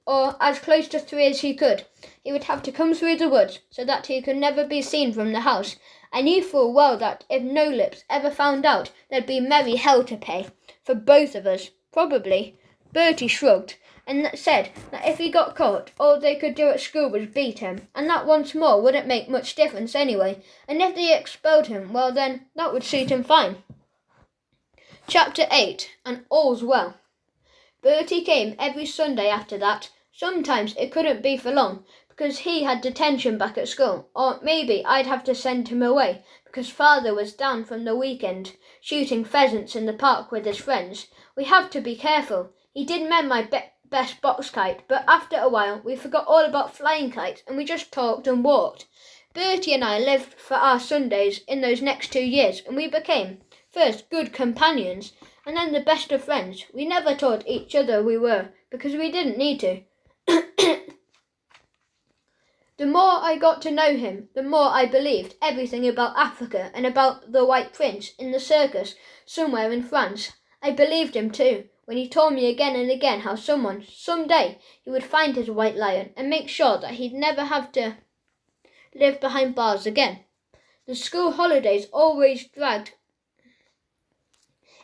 or as close to 3 as he could. He would have to come through the woods so that he could never be seen from the house. I knew full well that if No Lips ever found out, there'd be merry hell to pay for both of us, probably. Bertie shrugged and said that if he got caught, all they could do at school was beat him, and that once more wouldn't make much difference anyway, and if they expelled him, well then, that would suit him fine. Chapter 8. And all's well. Bertie came every Sunday after that. Sometimes it couldn't be for long, because he had detention back at school, or maybe I'd have to send him away, because father was down from the weekend, shooting pheasants in the park with his friends. We have to be careful. He did mend my best box kite, but after a while we forgot all about flying kites, and we just talked and walked. Bertie and I lived for our Sundays in those next 2 years, and we became, first, good companions, and then the best of friends. We never told each other we were, because we didn't need to. The more I got to know him, the more I believed everything about Africa and about the White Prince in the circus somewhere in France. I believed him too, when he told me again and again how someday, he would find his white lion and make sure that he'd never have to live behind bars again. The school holidays always dragged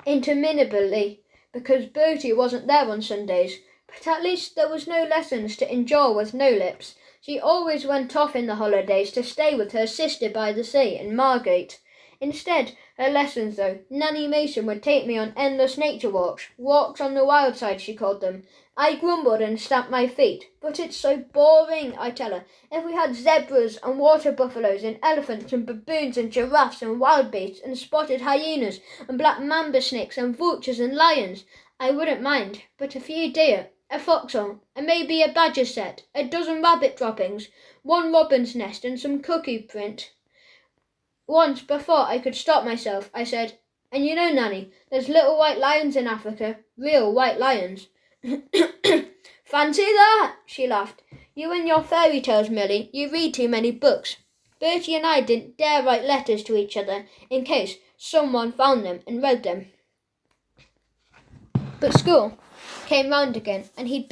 interminably because Bertie wasn't there on Sundays, but at least there was no lessons to endure with no lips. She always went off in the holidays to stay with her sister by the sea in Margate. Instead, her lessons though, Nanny Mason would take me on endless nature walks on the wild side she called them. I grumbled and stamped my feet. But it's so boring, I tell her. If we had zebras and water buffaloes and elephants and baboons and giraffes and wild beasts and spotted hyenas and black mamba snakes and vultures and lions, I wouldn't mind. But a few deer, a foxhole, and maybe a badger set, a dozen rabbit droppings, one robin's nest and some cuckoo print. Once, before I could stop myself, I said, "And you know, Nanny, there's little white lions in Africa, real white lions." "Fancy that!" she laughed. "You and your fairy tales, Millie, you read too many books." Bertie and I didn't dare write letters to each other in case someone found them and read them. But school came round again, and he'd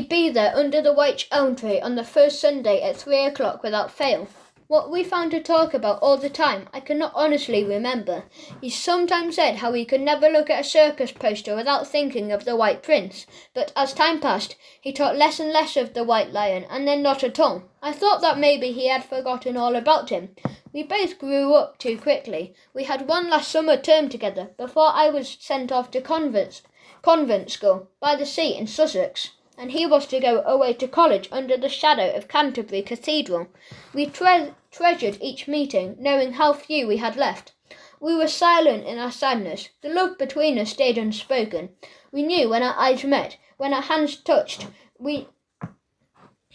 be there under the white elm tree on the first Sunday at 3 o'clock without fail. What we found to talk about all the time, I cannot honestly remember. He sometimes said how he could never look at a circus poster without thinking of the White Prince, but as time passed, he talked less and less of the White Lion, and then not at all. I thought that maybe he had forgotten all about him. We both grew up too quickly. We had one last summer term together before I was sent off to convent school by the sea in Sussex, and he was to go away to college under the shadow of Canterbury Cathedral. We treasured each meeting, knowing how few we had left. We were silent in our sadness. The love between us stayed unspoken. We knew when our eyes met, when our hands touched, we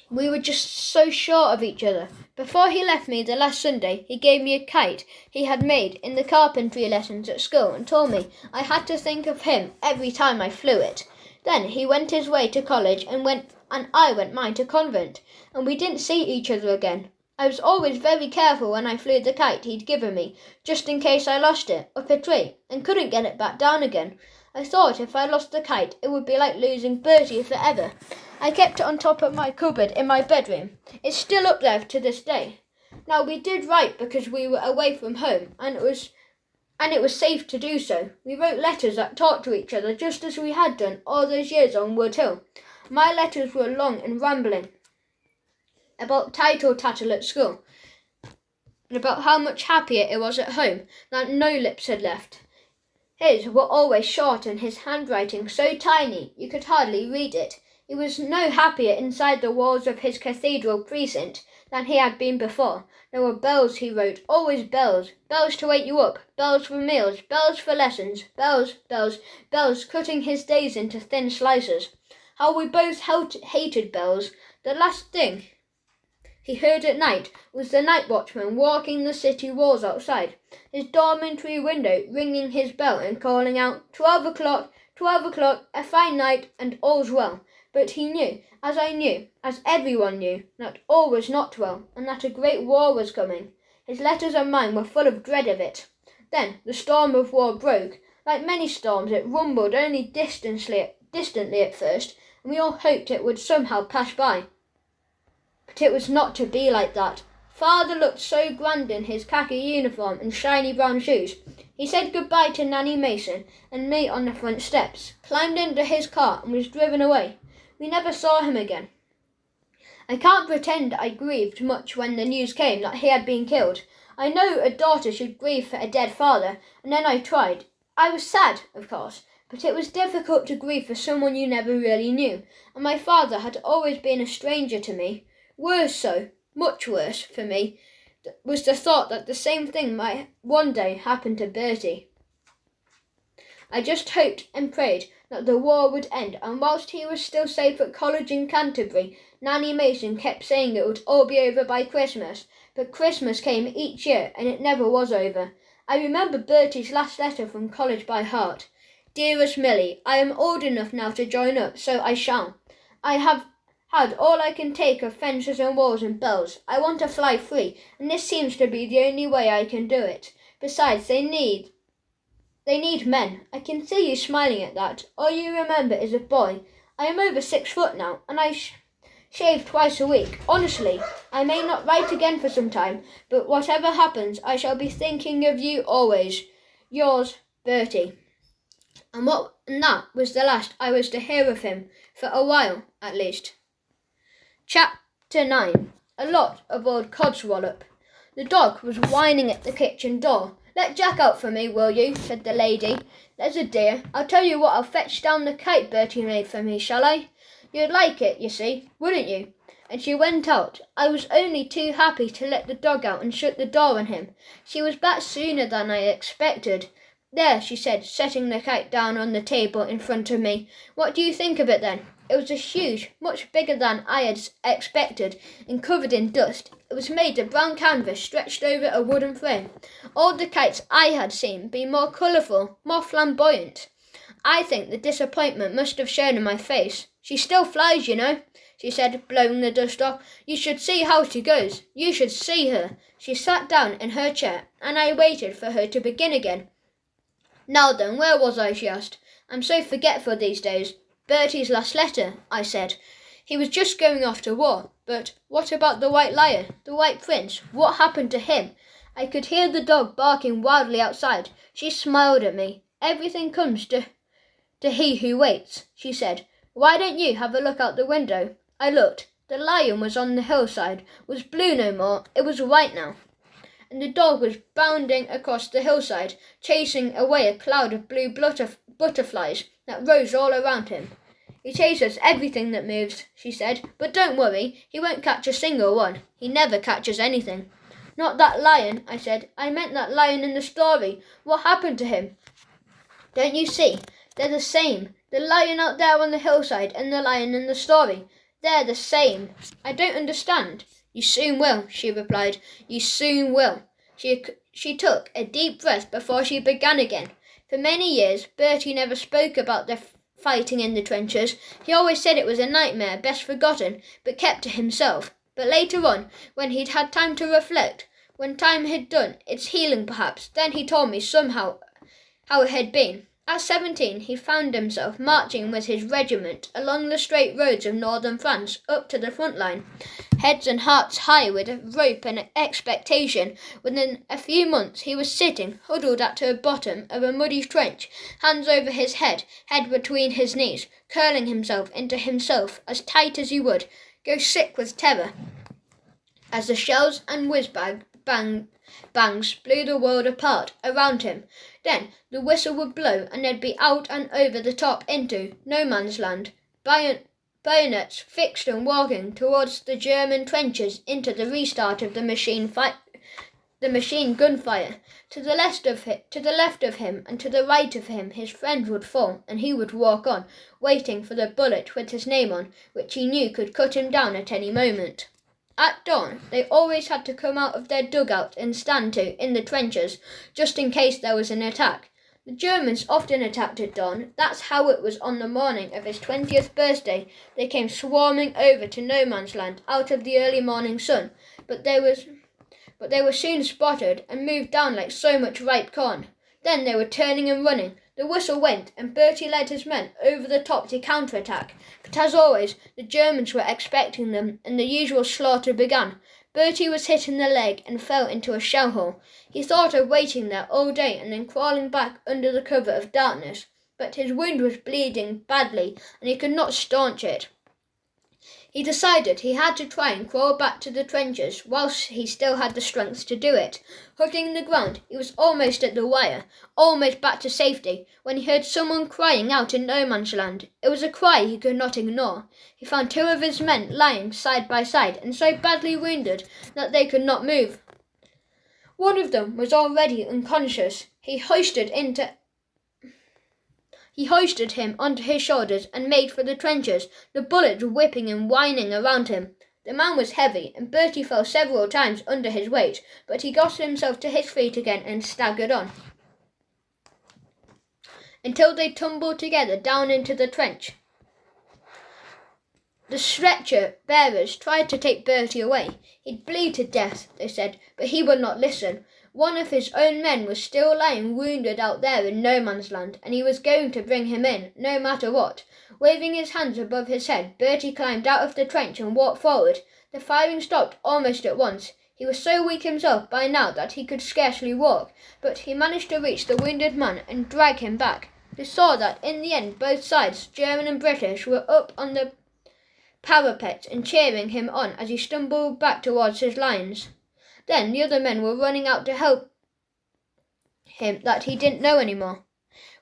were just so sure of each other. Before he left me the last Sunday, he gave me a kite he had made in the carpentry lessons at school and told me I had to think of him every time I flew it. Then he went his way to college and I went mine to convent, and we didn't see each other again. I was always very careful when I flew the kite he'd given me, just in case I lost it up a tree and couldn't get it back down again. I thought if I lost the kite, it would be like losing Bertie forever. I kept it on top of my cupboard in my bedroom. It's still up there to this day. Now, we did write because we were away from home, and it was safe to do so. We wrote letters that talked to each other just as we had done all those years on Wood Hill. My letters were long and rambling about tattle at school and about how much happier it was at home that no lips had left. His were always short and his handwriting so tiny you could hardly read it. He was no happier inside the walls of his cathedral precinct than he had been before. There were bells, he wrote, always bells. Bells to wake you up, bells for meals, bells for lessons, bells, bells, bells, cutting his days into thin slices. How we both hated bells. The last thing he heard at night was the night watchman walking the city walls outside, his dormitory window ringing his bell and calling out, 12 o'clock, 12 o'clock, a fine night, and all's well. But he knew, as everyone knew, that all was not well, and that a great war was coming. His letters and mine were full of dread of it. Then the storm of war broke. Like many storms, it rumbled only distantly at first, and we all hoped it would somehow pass by. But it was not to be like that. Father looked so grand in his khaki uniform and shiny brown shoes. He said goodbye to Nanny Mason and me on the front steps, climbed into his car and was driven away. We never saw him again. I can't pretend I grieved much when the news came that he had been killed. I know a daughter should grieve for a dead father, and then I tried. I was sad, of course, but it was difficult to grieve for someone you never really knew, and my father had always been a stranger to me. Worse so, much worse for me, was the thought that the same thing might one day happen to Bertie. I just hoped and prayed that the war would end, and whilst he was still safe at college in Canterbury, Nanny Mason kept saying it would all be over by Christmas, but Christmas came each year and it never was over. I remember Bertie's last letter from college by heart. Dearest Millie, I am old enough now to join up, so I shall. I have had all I can take of fences and walls and bells. I want to fly free, and this seems to be the only way I can do it. Besides, they need men. I can see you smiling at that. All you remember is a boy. I am over 6 foot now, and I shave twice a week. Honestly, I may not write again for some time, but whatever happens, I shall be thinking of you always. Yours, Bertie. And that was the last I was to hear of him, for a while, at least. Chapter 9. A lot of old Codswallop. The dog was whining at the kitchen door. Let Jack out for me, will you? Said the lady. There's a dear. I'll tell you what, I'll fetch down the kite Bertie made for me, shall I? You'd like it, you see, wouldn't you? And she went out. I was only too happy to let the dog out and shut the door on him. She was back sooner than I expected. There, she said, setting the kite down on the table in front of me. What do you think of it then? It was a huge, much bigger than I had expected, and covered in dust. It was made of brown canvas stretched over a wooden frame. All the kites I had seen been more colourful, more flamboyant. I think the disappointment must have shown in my face. She still flies, you know, she said, blowing the dust off. You should see how she goes. You should see her. She sat down in her chair, and I waited for her to begin again. Now then, where was I? She asked. I'm so forgetful these days. Bertie's last letter, I said. He was just going off to war. But what about the White Lion, the White Prince? What happened to him? I could hear the dog barking wildly outside. She smiled at me. Everything comes to he who waits, she said. Why don't you have a look out the window? I looked. The lion was on the hillside, was blue no more, it was white now. And the dog was bounding across the hillside, chasing away a cloud of blue butterflies that rose all around him. He chases everything that moves, she said, but don't worry, he won't catch a single one. He never catches anything. Not that lion, I said. I meant that lion in the story. What happened to him? Don't you see? They're the same. The lion out there on the hillside and the lion in the story. They're the same. I don't understand. You soon will, she replied. You soon will. She took a deep breath before she began again. For many years, Bertie never spoke about the fighting in the trenches. He always said it was a nightmare, best forgotten, but kept to himself. But later on, when he'd had time to reflect, when time had done its healing perhaps, then he told me somehow how it had been. At 17, he found himself marching with his regiment along the straight roads of northern France up to the front line, heads and hearts high with rope and expectation. Within a few months he was sitting, huddled at the bottom of a muddy trench, hands over his head between his knees, curling himself into himself as tight as he would, go sick with terror, as the shells and bangs blew the world apart around him. Then the whistle would blow, and they'd be out and over the top into no man's land, bayonets fixed and walking towards the German trenches into the restart of the machine gunfire. To the left of him and to the right of him his friend would fall, and he would walk on, waiting for the bullet with his name on, which he knew could cut him down at any moment. At dawn, they always had to come out of their dugout and stand to in the trenches, just in case there was an attack. The Germans often attacked at dawn. That's how it was on the morning of his 20th birthday. They came swarming over to no man's land out of the early morning sun, but they were soon spotted and moved down like so much ripe corn. Then they were turning and running. The whistle went, and Bertie led his men over the top to counterattack. But as always, the Germans were expecting them, and the usual slaughter began. Bertie was hit in the leg and fell into a shell hole. He thought of waiting there all day and then crawling back under the cover of darkness. But his wound was bleeding badly, and he could not staunch it. He decided he had to try and crawl back to the trenches whilst he still had the strength to do it. Hugging the ground, he was almost at the wire, almost back to safety, when he heard someone crying out in no man's land. It was a cry he could not ignore. He found 2 of his men lying side by side and so badly wounded that they could not move. One of them was already unconscious. He hoisted him onto his shoulders and made for the trenches, the bullets whipping and whining around him. The man was heavy, and Bertie fell several times under his weight, but he got himself to his feet again and staggered on, until they tumbled together down into the trench. The stretcher bearers tried to take Bertie away. He'd bleed to death, they said, but he would not listen. One of his own men was still lying wounded out there in no man's land, and he was going to bring him in, no matter what. Waving his hands above his head, Bertie climbed out of the trench and walked forward. The firing stopped almost at once. He was so weak himself by now that he could scarcely walk, but he managed to reach the wounded man and drag him back. They saw that in the end both sides, German and British, were up on the parapet and cheering him on as he stumbled back towards his lines. Then the other men were running out to help him that he didn't know any more.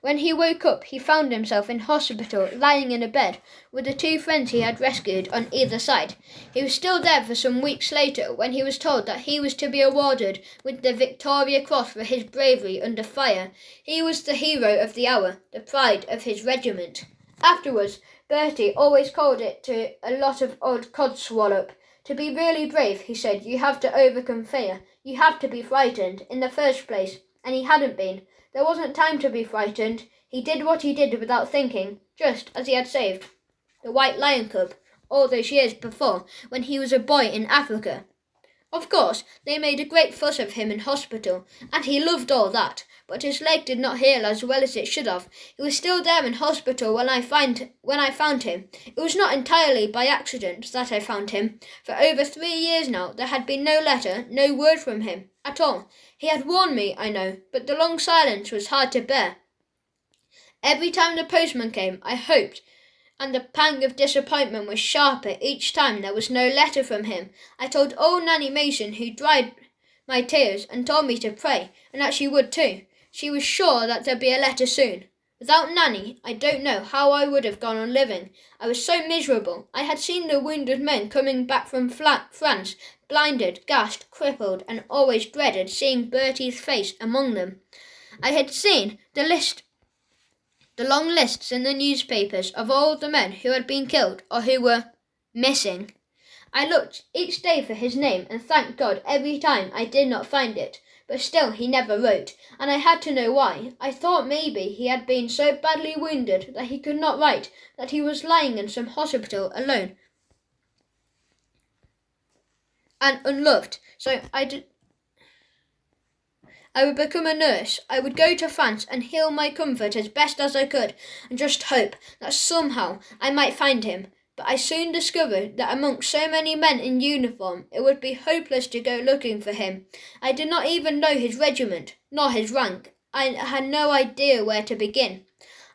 When he woke up, he found himself in hospital, lying in a bed, with the two friends he had rescued on either side. He was still there for some weeks later, when he was told that he was to be awarded with the Victoria Cross for his bravery under fire. He was the hero of the hour, the pride of his regiment. Afterwards, Bertie always called it to a lot of old codswallop. To be really brave, he said, you have to overcome fear. You have to be frightened, in the first place. And he hadn't been. There wasn't time to be frightened. He did what he did without thinking, just as he had saved the white lion cub all those years before, when he was a boy in Africa. Of course, they made a great fuss of him in hospital, and he loved all that, but his leg did not heal as well as it should have. He was still there in hospital when I found him. It was not entirely by accident that I found him. For over 3 years now there had been no letter, no word from him at all. He had warned me, I know, but the long silence was hard to bear. Every time the postman came, I hoped, and the pang of disappointment was sharper each time there was no letter from him. I told old Nanny Mason, who dried my tears and told me to pray, and that she would too. She was sure that there'd be a letter soon. Without Nanny, I don't know how I would have gone on living. I was so miserable. I had seen the wounded men coming back from France, blinded, gassed, crippled, and always dreaded seeing Bertie's face among them. I had seen the long lists in the newspapers of all the men who had been killed or who were missing. I looked each day for his name and thanked God every time I did not find it. But still he never wrote, and I had to know why. I thought maybe he had been so badly wounded that he could not write, that he was lying in some hospital alone and unloved. So I would become a nurse. I would go to France and heal my comfort as best as I could, and just hope that somehow I might find him. But I soon discovered that amongst so many men in uniform, it would be hopeless to go looking for him. I did not even know his regiment, nor his rank. I had no idea where to begin.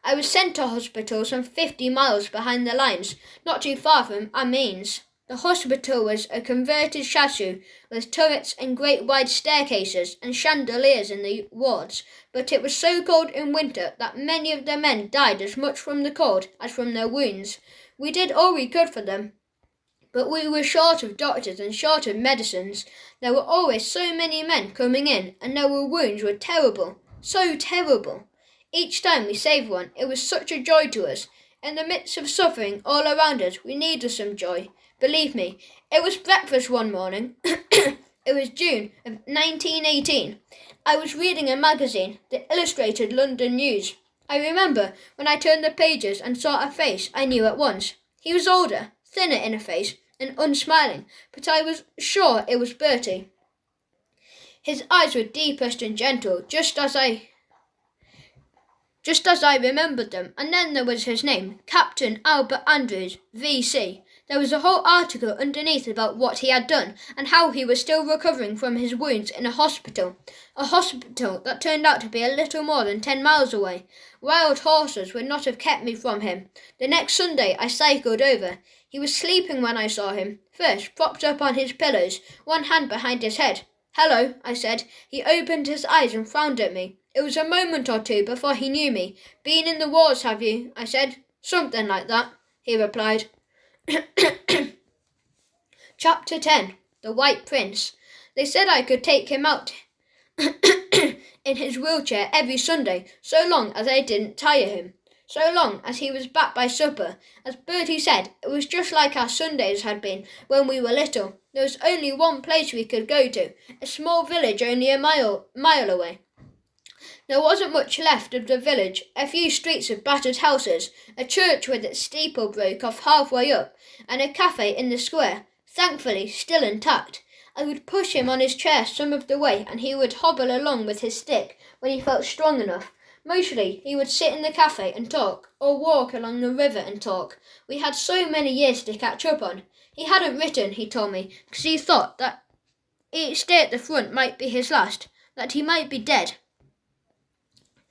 I was sent to hospital some 50 miles behind the lines, not too far from Amiens. The hospital was a converted chateau with turrets and great wide staircases and chandeliers in the wards, but it was so cold in winter that many of the men died as much from the cold as from their wounds. We did all we could for them, but we were short of doctors and short of medicines. There were always so many men coming in, and their wounds were terrible, so terrible. Each time we saved one, it was such a joy to us. In the midst of suffering all around us, we needed some joy. Believe me, it was breakfast one morning. It was June of 1918. I was reading a magazine, the Illustrated London News. I remember when I turned the pages and saw a face I knew at once. He was older, thinner in a face, and unsmiling, but I was sure it was Bertie. His eyes were deepest and gentle, just as I remembered them, and then there was his name, Captain Albert Andrews, V.C. There was a whole article underneath about what he had done, and how he was still recovering from his wounds in a hospital that turned out to be a little more than 10 miles away. Wild horses would not have kept me from him. The next Sunday I cycled over. He was sleeping when I saw him, first propped up on his pillows, one hand behind his head. "Hello," I said. He opened his eyes and frowned at me. It was a moment or two before he knew me. "Been in the wars, have you?" I said. "Something like that," he replied. Chapter 10. The White Prince. They said I could take him out in his wheelchair every Sunday, so long as I didn't tire him. so long as he was back by supper. As Bertie said, it was just like our Sundays had been when we were little. There was only one place we could go to, a small village only a mile away. There wasn't much left of the village, a few streets of battered houses, a church with its steeple broke off halfway up, and a cafe in the square, thankfully still intact. I would push him on his chair some of the way, and he would hobble along with his stick when he felt strong enough. Mostly he would sit in the cafe and talk, or walk along the river and talk. We had so many years to catch up on. He hadn't written, he told me, because he thought that each day at the front might be his last, that he might be dead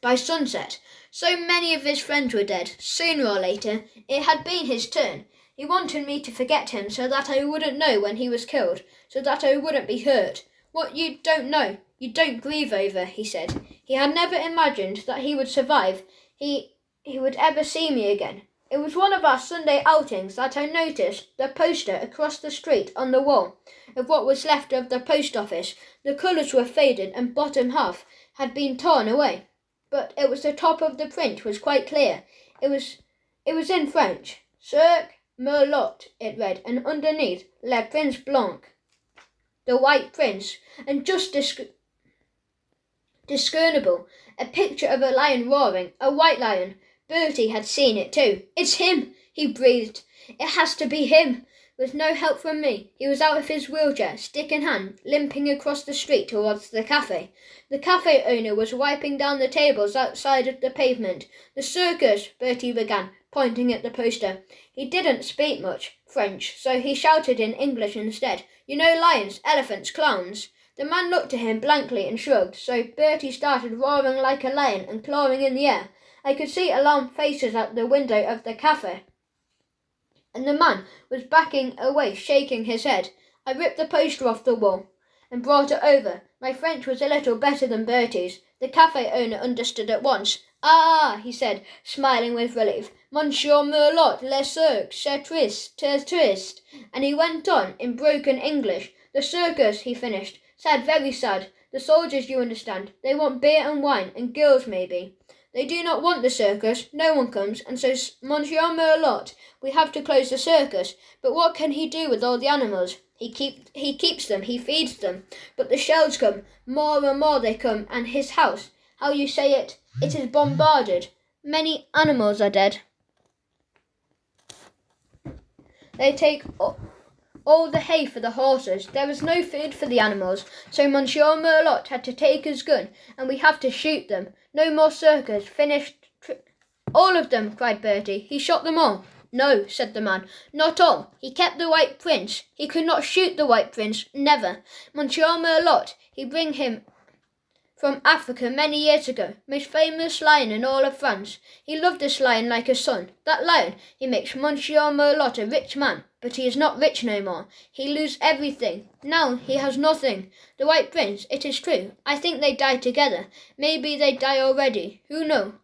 by sunset. So many of his friends were dead. Sooner or later, it had been his turn. He wanted me to forget him so that I wouldn't know when he was killed, so that I wouldn't be hurt. What you don't know, you don't grieve over, he said. He had never imagined that he would survive. He would ever see me again. It was one of our Sunday outings that I noticed the poster across the street on the wall of what was left of the post office. The colours were faded and bottom half had been torn away. But it was the top of the print was quite clear. It was in French. Cirque Merlot, it read, and underneath, Le Prince Blanc, the White Prince, and just discernible, a picture of a lion roaring, a white lion. Bertie had seen it too. It's him, he breathed. It has to be him. With no help from me, he was out of his wheelchair, stick in hand, limping across the street towards the cafe. The cafe owner was wiping down the tables outside of the pavement. The circus, Bertie began, pointing at the poster. He didn't speak much French, so he shouted in English instead. You know, lions, elephants, clowns. The man looked at him blankly and shrugged, so Bertie started roaring like a lion and clawing in the air. I could see alarmed faces out the window of the cafe, and the man was backing away, shaking his head. I ripped the poster off the wall and brought it over. My French was a little better than Bertie's. The cafe owner understood at once. Ah, he said, smiling with relief. Monsieur Merlot, le cirque, c'est triste. And he went on in broken English. The circus, he finished. Sad, very sad. The soldiers, you understand. They want beer and wine, and girls, maybe. They do not want the circus. No one comes, and so Monsieur Merlot, we have to close the circus. But what can he do with all the animals? He keeps them, he feeds them. But the shells come, more and more they come, and his house, how you say it, it is bombarded. Many animals are dead. They take all the hay for the horses. There was no food for the animals, so Monsieur Merlot had to take his gun, and we have to shoot them. No more circus. Finished. All of them, cried Bertie. He shot them all. No, said the man. Not all. He kept the White Prince. He could not shoot the White Prince. Never. Monsieur Merlot, he bring him from Africa many years ago. Most famous lion in all of France. He loved this lion like a son. That lion, he makes Monsieur Merlot a rich man. But he is not rich no more. He lose everything. Now he has nothing. The White Prince, it is true. I think they died together. Maybe they die already. Who know?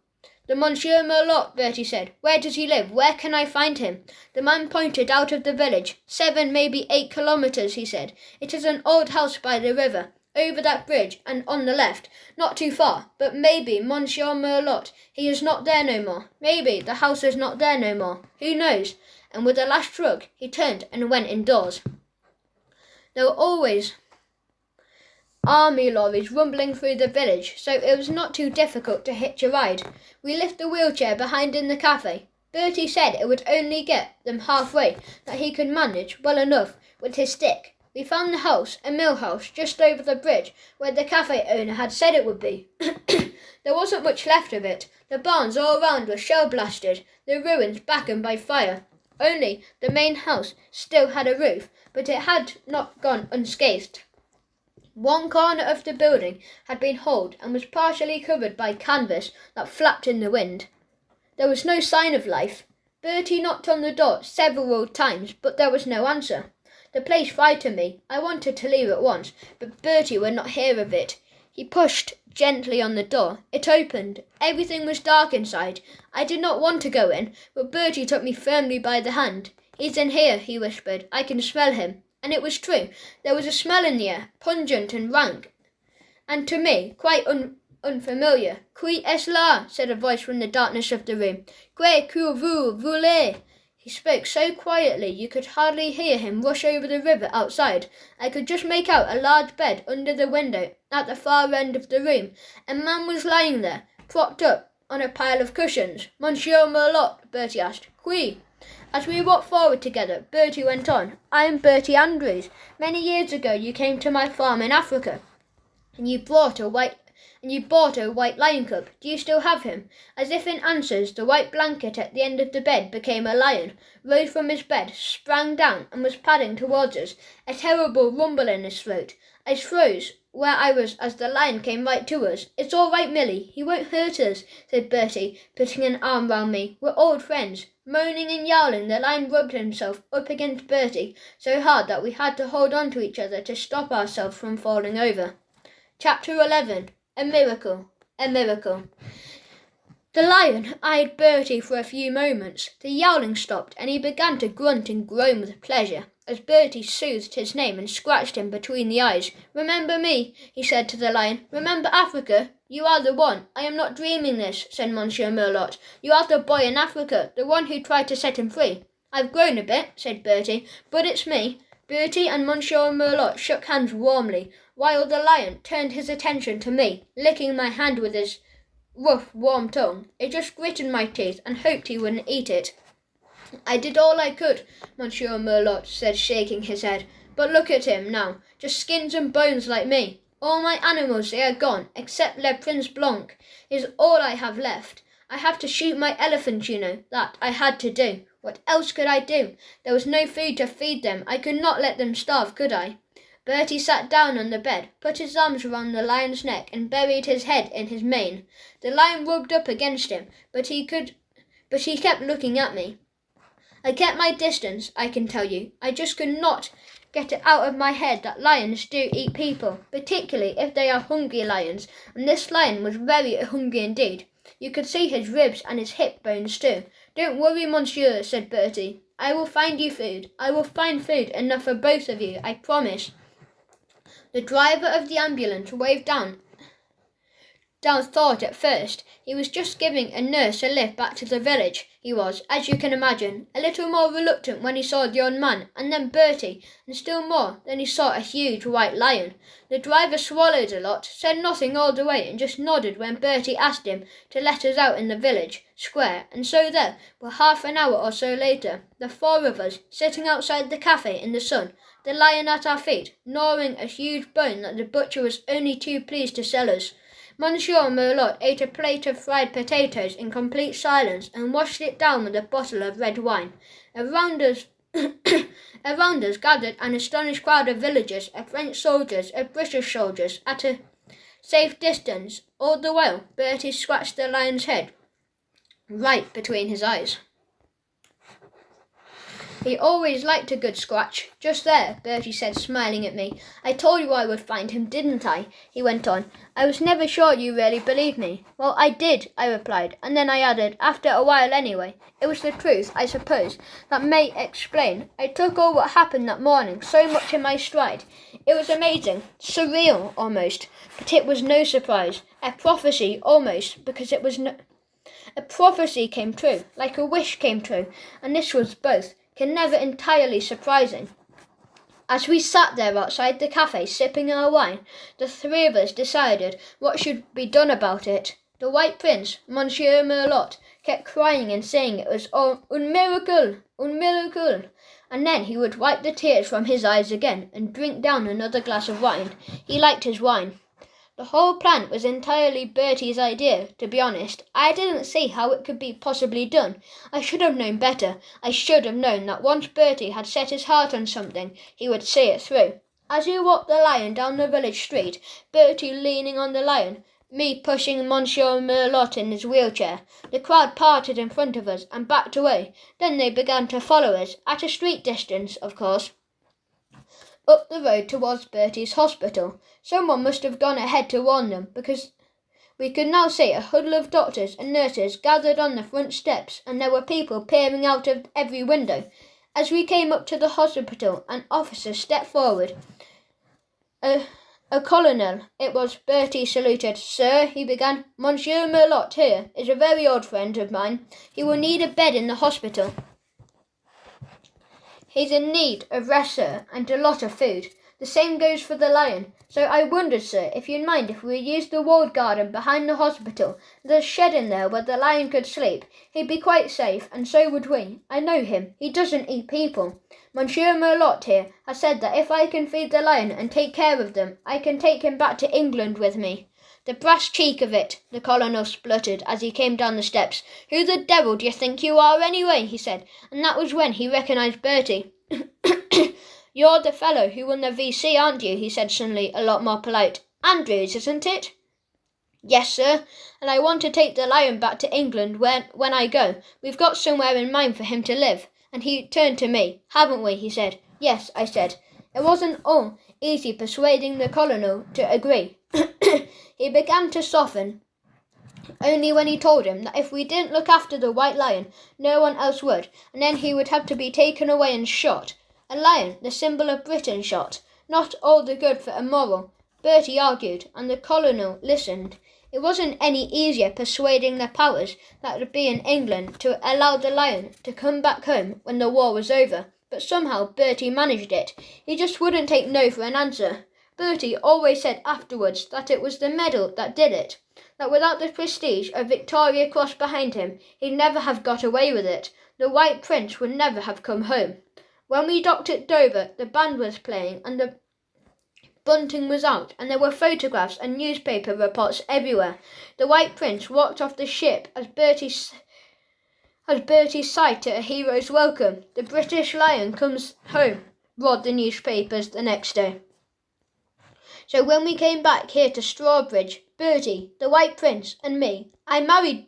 The Monsieur Merlot, Bertie said. Where does he live? Where can I find him? The man pointed out of the village. 7, maybe 8 kilometres, he said. It is an old house by the river, over that bridge, and on the left. Not too far, but maybe Monsieur Merlot, he is not there no more. Maybe the house is not there no more. Who knows? And with a last shrug, he turned and went indoors. There were always army lorries rumbling through the village, so it was not too difficult to hitch a ride. We left the wheelchair behind in the cafe. Bertie said it would only get them halfway, that he could manage well enough with his stick. We found the house, a mill house, just over the bridge, where the cafe owner had said it would be. There wasn't much left of it. The barns all round were shell-blasted, the ruins blackened by fire. Only the main house still had a roof, but it had not gone unscathed. One corner of the building had been holed and was partially covered by canvas that flapped in the wind. There was no sign of life. Bertie knocked on the door several times, but there was no answer. The place frightened me. I wanted to leave at once, but Bertie would not hear of it. He pushed gently on the door. It opened. Everything was dark inside. I did not want to go in, but Bertie took me firmly by the hand. He's in here, he whispered. I can smell him. And it was true. There was a smell in the air, pungent and rank, and to me quite unfamiliar. Qui est là? Said a voice from the darkness of the room. Que vous voulez? He spoke so quietly you could hardly hear him rush over the river outside. I could just make out a large bed under the window at the far end of the room. A man was lying there, propped up on a pile of cushions. Monsieur Merlot, Bertie asked. Qui? As we walked forward together, Bertie went on. I am Bertie Andrews. Many years ago you came to my farm in Africa, and you bought a white lion cub. Do you still have him? As if in answer, the white blanket at the end of the bed became a lion, rose from his bed, sprang down, and was padding towards us, a terrible rumble in his throat. I froze where I was as the lion came right to us. It's all right, Millie. He won't hurt us, said Bertie, putting an arm round me. We're old friends. Moaning and yowling, the lion rubbed himself up against Bertie so hard that we had to hold on to each other to stop ourselves from falling over. Chapter 11. A miracle. A miracle. The lion eyed Bertie for a few moments. The yowling stopped, and he began to grunt and groan with pleasure, as Bertie soothed his name and scratched him between the eyes. Remember me, he said to the lion. Remember Africa? You are the one. I am not dreaming this, said Monsieur Merlot. You are the boy in Africa, the one who tried to set him free. I've grown a bit, said Bertie, but it's me. Bertie and Monsieur Merlot shook hands warmly, while the lion turned his attention to me, licking my hand with his rough, warm tongue. I just gritted my teeth and hoped he wouldn't eat it. I did all I could, Monsieur Merlot said, shaking his head. But look at him now, just skins and bones like me. All my animals, they are gone, except Le Prince Blanc is all I have left. I have to shoot my elephants, you know. That I had to do. What else could I do? There was no food to feed them. I could not let them starve, could I? Bertie sat down on the bed, put his arms around the lion's neck, and buried his head in his mane. The lion rubbed up against him, but he kept looking at me. I kept my distance, I can tell you. I just could not get it out of my head that lions do eat people, particularly if they are hungry lions, and this lion was very hungry indeed. You could see his ribs and his hip bones too. Don't worry, monsieur, said Bertie. I will find you food. I will find food enough for both of you, I promise. The driver of the ambulance waved down thought at first. He was just giving a nurse a lift back to the village. He was, as you can imagine, a little more reluctant when he saw the young man, and then Bertie, and still more when he saw a huge white lion. The driver swallowed a lot, said nothing all the way, and just nodded when Bertie asked him to let us out in the village square, and so there were half an hour or so later, the four of us sitting outside the cafe in the sun, the lion at our feet, gnawing a huge bone that the butcher was only too pleased to sell us. Monsieur Merlot ate a plate of fried potatoes in complete silence and washed it down with a bottle of red wine. Around us gathered an astonished crowd of villagers, of French soldiers, of British soldiers, at a safe distance. All the while, Bertie scratched the lion's head right between his eyes. He always liked a good scratch. Just there, Bertie said, smiling at me. I told you I would find him, didn't I? He went on. I was never sure you really believed me. Well, I did, I replied, and then I added, after a while anyway. It was the truth, I suppose, that may explain. I took all what happened that morning so much in my stride. It was amazing, surreal almost, but it was no surprise. A prophecy almost, because it was a prophecy came true, like a wish came true, and this was both. Never entirely surprising. As we sat there outside the cafe sipping our wine, the three of us decided what should be done about it. The White Prince, Monsieur Merlot, kept crying and saying it was all un miracle, and then he would wipe the tears from his eyes again and drink down another glass of wine. He liked his wine. The whole plan was entirely Bertie's idea, to be honest. I didn't see how it could be possibly done. I should have known better. I should have known that once Bertie had set his heart on something, he would see it through. As we walked the lion down the village street, Bertie leaning on the lion, me pushing Monsieur Merlot in his wheelchair, the crowd parted in front of us and backed away. Then they began to follow us, at a street distance, of course, up the road towards Bertie's hospital. Someone must have gone ahead to warn them, because we could now see a huddle of doctors and nurses gathered on the front steps, and there were people peering out of every window. As we came up to the hospital, an officer stepped forward. A A colonel, it was. Bertie saluted. Sir, he began, Monsieur Merlot here is a very old friend of mine. He will need a bed in the hospital. He's in need of rest, sir, and a lot of food. The same goes for the lion. So I wondered, sir, if you'd mind if we used the walled garden behind the hospital. There's a shed in there where the lion could sleep. He'd be quite safe, and so would we. I know him. He doesn't eat people. Monsieur Merlot here has said that if I can feed the lion and take care of them, I can take him back to England with me. The brass cheek of it, the colonel spluttered as he came down the steps. Who the devil do you think you are anyway? He said, and that was when he recognised Bertie. You're the fellow who won the VC, aren't you? He said suddenly, a lot more polite. Andrews, isn't it? Yes, sir, and I want to take the lion back to England when I go. We've got somewhere in mind for him to live. And he turned to me. Haven't we? He said. Yes, I said. It wasn't all easy persuading the colonel to agree. He began to soften, only when he told him that if we didn't look after the white lion, no one else would, and then he would have to be taken away and shot. A lion, the symbol of Britain, shot. Not all the good for a moral. Bertie argued, and the colonel listened. It wasn't any easier persuading the powers that would be in England to allow the lion to come back home when the war was over, but somehow Bertie managed it. He just wouldn't take no for an answer. Bertie always said afterwards that it was the medal that did it, that without the prestige of Victoria Cross behind him, he'd never have got away with it. The White Prince would never have come home. When we docked at Dover, the band was playing and the bunting was out, and there were photographs and newspaper reports everywhere. The White Prince walked off the ship as Bertie sighed to a hero's welcome. The British Lion comes home, roared the newspapers the next day. So when we came back here to Strawbridge, Bertie, the White Prince, and me, I married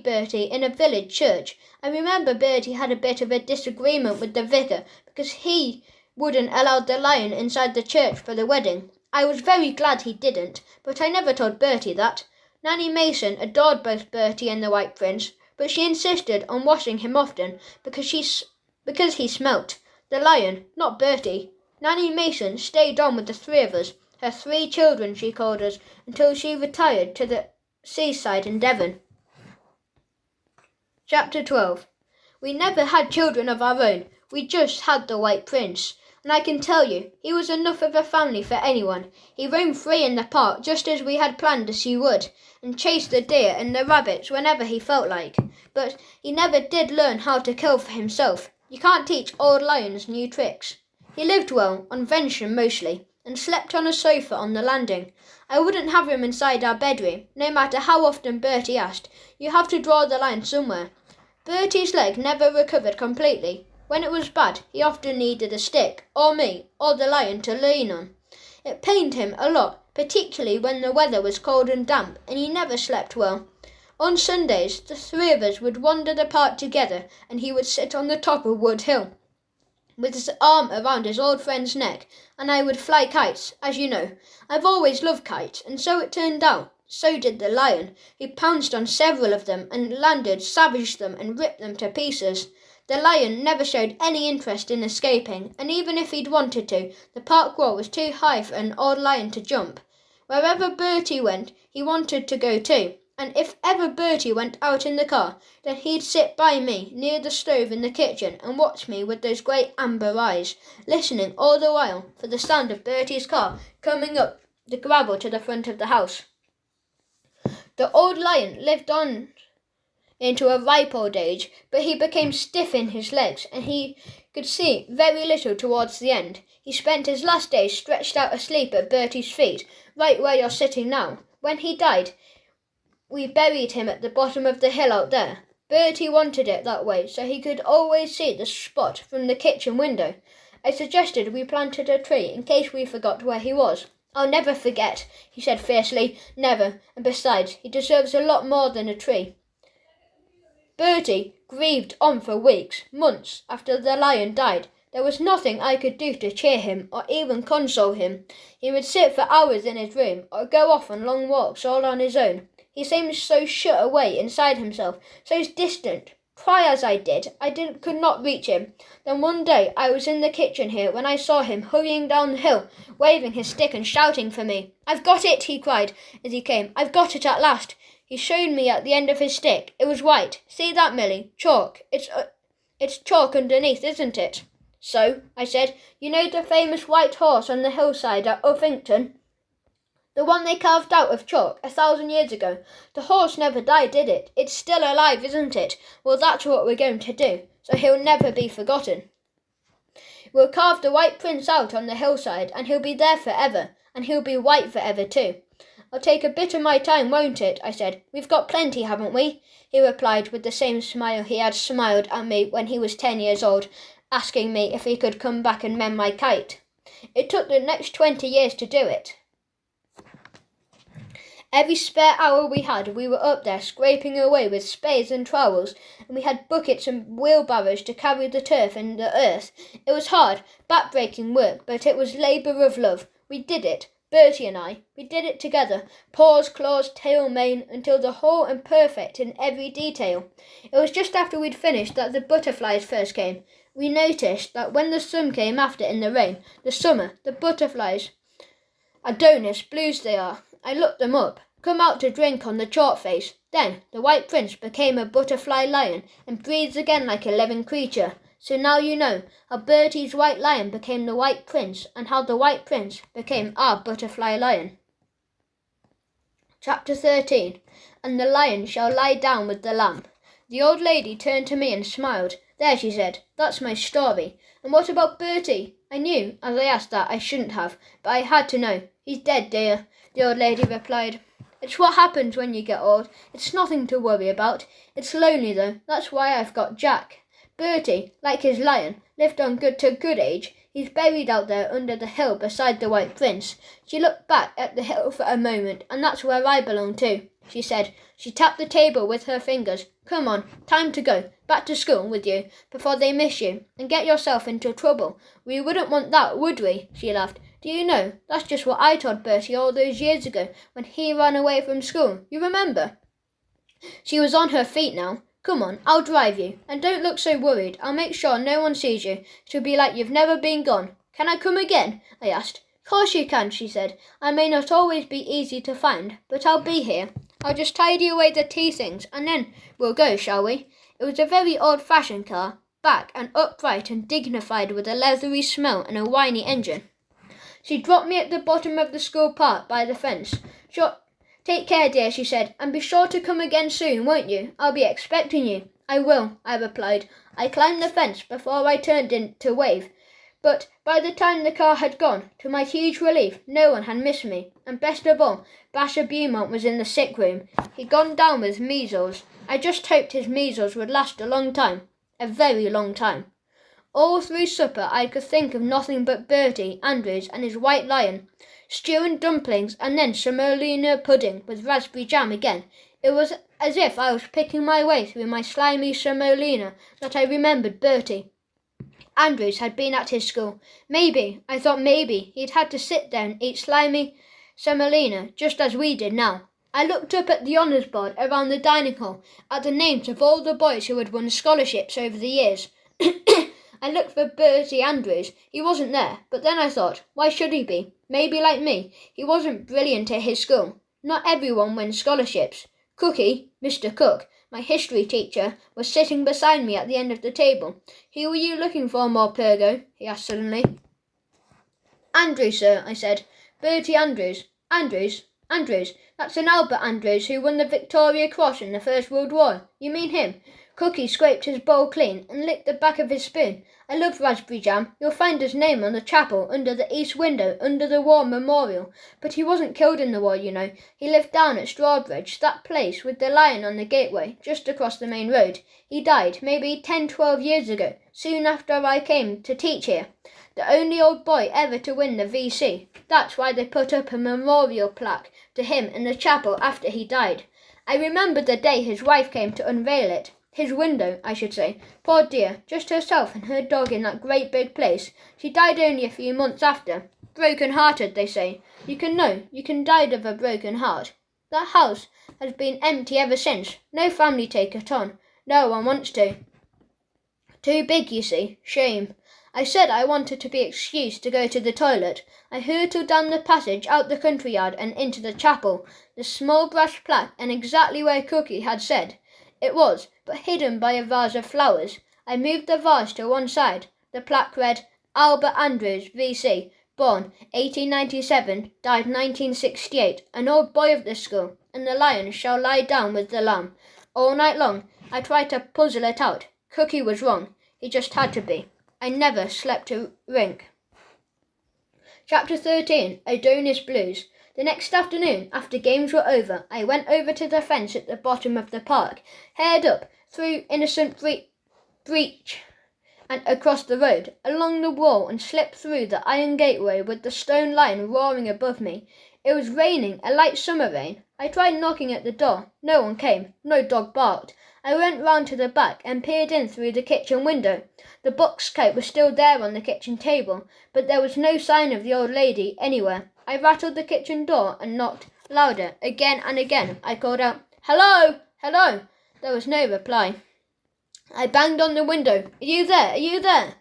Bertie in a village church. I remember Bertie had a bit of a disagreement with the vicar because he wouldn't allow the lion inside the church for the wedding. I was very glad he didn't, but I never told Bertie that. Nanny Mason adored both Bertie and the White Prince, but she insisted on washing him often because he smelt. The lion, not Bertie. Nanny Mason stayed on with the three of us, her 3 children she called us, until she retired to the seaside in Devon. Chapter 12. We never had children of our own. We just had the White Prince. And I can tell you, he was enough of a family for anyone. He roamed free in the park just as we had planned as he would, and chased the deer and the rabbits whenever he felt like. But he never did learn how to kill for himself. You can't teach old lions new tricks. He lived well, on venison mostly, and slept on a sofa on the landing. I wouldn't have him inside our bedroom, no matter how often Bertie asked. You have to draw the line somewhere. Bertie's leg never recovered completely. When it was bad, he often needed a stick, or me, or the lion to lean on. It pained him a lot, particularly when the weather was cold and damp, and he never slept well. On Sundays, the 3 of us would wander the park together, and he would sit on the top of Wood Hill, with his arm around his old friend's neck, and I would fly kites, as you know. I've always loved kites, and so it turned out. So did the lion. He pounced on several of them, and landed, savaged them, and ripped them to pieces. The lion never showed any interest in escaping, and even if he'd wanted to, the park wall was too high for an old lion to jump. Wherever Bertie went, he wanted to go too, and if ever Bertie went out in the car, then he'd sit by me near the stove in the kitchen and watch me with those great amber eyes, listening all the while for the sound of Bertie's car coming up the gravel to the front of the house. The old lion lived on into a ripe old age, but he became stiff in his legs, and he could see very little towards the end. He spent his last days stretched out asleep at Bertie's feet, right where you're sitting now. When he died, we buried him at the bottom of the hill out there. Bertie wanted it that way, so he could always see the spot from the kitchen window. I suggested we planted a tree in case we forgot where he was. I'll never forget, he said fiercely. Never, and besides, he deserves a lot more than a tree. Bertie grieved on for weeks, months, after the lion died. There was nothing I could do to cheer him or even console him. He would sit for hours in his room or go off on long walks all on his own. He seemed so shut away inside himself, so distant, Try as I did, could not reach him. Then one day I was in the kitchen here when I saw him hurrying down the hill, waving his stick and shouting for me. "I've got it," he cried as he came. "I've got it at last." He showed me at the end of his stick. It was white. "See that, Milly? Chalk. It's chalk underneath, isn't it?" "So," I said, "you know the famous white horse on the hillside at Uffington? The one they carved out of chalk 1,000 years ago. The horse never died, did it? It's still alive, isn't it? Well, that's what we're going to do, so he'll never be forgotten. We'll carve the White Prince out on the hillside, and he'll be there forever, and he'll be white forever too." "I'll take a bit of my time, won't it?" I said. "We've got plenty, haven't we?" He replied with the same smile he had smiled at me when he was 10 years old, asking me if he could come back and mend my kite. It took the next 20 years to do it. Every spare hour we had, we were up there scraping away with spades and trowels, and we had buckets and wheelbarrows to carry the turf and the earth. It was hard, back-breaking work, but it was labour of love. We did it, Bertie and I. We did it together, paws, claws, tail, mane, until the whole and perfect in every detail. It was just after we'd finished that the butterflies first came. We noticed that when the sun came after in the rain, the summer, the butterflies, Adonis blues they are. I looked them up. Come out to drink on the chalk face. Then the White Prince became a butterfly lion and breathes again like a living creature. So now you know how Bertie's white lion became the White Prince and how the White Prince became our butterfly lion. Chapter 13. And the lion shall lie down with the lamb. The old lady turned to me and smiled. "There," she said, "that's my story. And what about Bertie?" I knew, as I asked, that I shouldn't have, but I had to know. "He's dead, dear," the old lady replied. "It's what happens when you get old. It's nothing to worry about. It's lonely, though. That's why I've got Jack. Bertie, like his lion, lived on to good age. He's buried out there under the hill beside the White Prince." She looked back at the hill for a moment. "And that's where I belong too," she said. She tapped the table with her fingers. "Come on, time to go. Back to school with you, before they miss you, and get yourself into trouble. We wouldn't want that, would we?" She laughed. "Do you know, that's just what I told Bertie all those years ago when he ran away from school. You remember?" She was on her feet now. "Come on, I'll drive you. And don't look so worried. I'll make sure no one sees you. It'll be like you've never been gone." "Can I come again?" I asked. "Course you can," she said. "I may not always be easy to find, but I'll be here. I'll just tidy away the tea things, and then we'll go, shall we?" It was a very old-fashioned car, black and upright and dignified with a leathery smell and a whiny engine. She dropped me at the bottom of the school park by the fence. "Sure, take care, dear," she said, "and be sure to come again soon, won't you? I'll be expecting you." "I will," I replied. I climbed the fence before I turned in to wave, but by the time the car had gone, to my huge relief, no one had missed me, and best of all, Basher Beaumont was in the sick room. He'd gone down with measles. I just hoped his measles would last a long time, a very long time. All through supper I could think of nothing but Bertie Andrews and his white lion, stew and dumplings, and then semolina pudding with raspberry jam again. It was as if I was picking my way through my slimy semolina that I remembered Bertie Andrews had been at his school. I thought maybe he'd had to sit there and eat slimy semolina just as we did now. I looked up at the honours board around the dining hall at the names of all the boys who had won scholarships over the years. I looked for Bertie Andrews. He wasn't there, but then I thought, why should he be? Maybe like me, he wasn't brilliant at his school. Not everyone wins scholarships. Cookie, Mr. Cook, my history teacher, was sitting beside me at the end of the table. "Who were you looking for, Morpurgo?" he asked suddenly. "Andrews, sir," I said. "Bertie Andrews." "Andrews? Andrews? That's an Albert Andrews who won the Victoria Cross in the First World War. You mean him?" Cookie scraped his bowl clean and licked the back of his spoon. "I love raspberry jam. You'll find his name on the chapel under the east window under the war memorial. But he wasn't killed in the war, you know. He lived down at Strawbridge, that place with the lion on the gateway, just across the main road. He died maybe 10-12 years ago, soon after I came to teach here. The only old boy ever to win the VC. That's why they put up a memorial plaque to him in the chapel after he died. I remember the day his wife came to unveil it. His window, I should say. Poor dear, just herself and her dog in that great big place. She died only a few months after. Broken-hearted, they say. You can die of a broken heart. That house has been empty ever since. No family take it on. No one wants to. Too big, you see. Shame. I said I wanted to be excused to go to the toilet. I hurtled down the passage, out the country yard, and into the chapel. The small brass plaque, and exactly where Cookie had said it was, but hidden by a vase of flowers. I moved the vase to one side. The plaque read, Albert Andrews, V.C., born 1897, died 1968, an old boy of the school, and the lion shall lie down with the lamb. All night long I tried to puzzle it out. Cookie was wrong. He just had to be. I never slept a wink. Chapter 13. Adonis Blues. The next afternoon, after games were over, I went over to the fence at the bottom of the park, hared up through Innocent Breach and across the road, along the wall, and slipped through the iron gateway with the stone lion roaring above me. It was raining, a light summer rain. I tried knocking at the door. No one came. No dog barked. I went round to the back and peered in through the kitchen window. The box coat was still there on the kitchen table, but there was no sign of the old lady anywhere. I rattled the kitchen door and knocked louder. Again and again I called out, Hello! Hello! There was no reply. I banged on the window. Are you there? Are you there?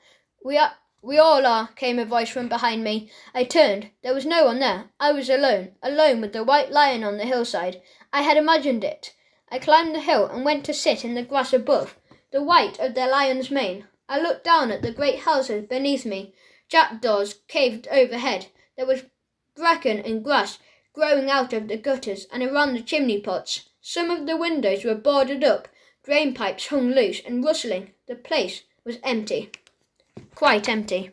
We all are, came a voice from behind me. I turned. There was no one there. I was alone with the white lion on the hillside. I had imagined it. I climbed the hill and went to sit in the grass above, the white of the lion's mane. I looked down at the great houses beneath me. Jackdaws caved overhead. There was bracken and grass growing out of the gutters and around the chimney pots. Some of the windows were boarded up. Drain pipes hung loose and rustling. The place was empty. Quite empty.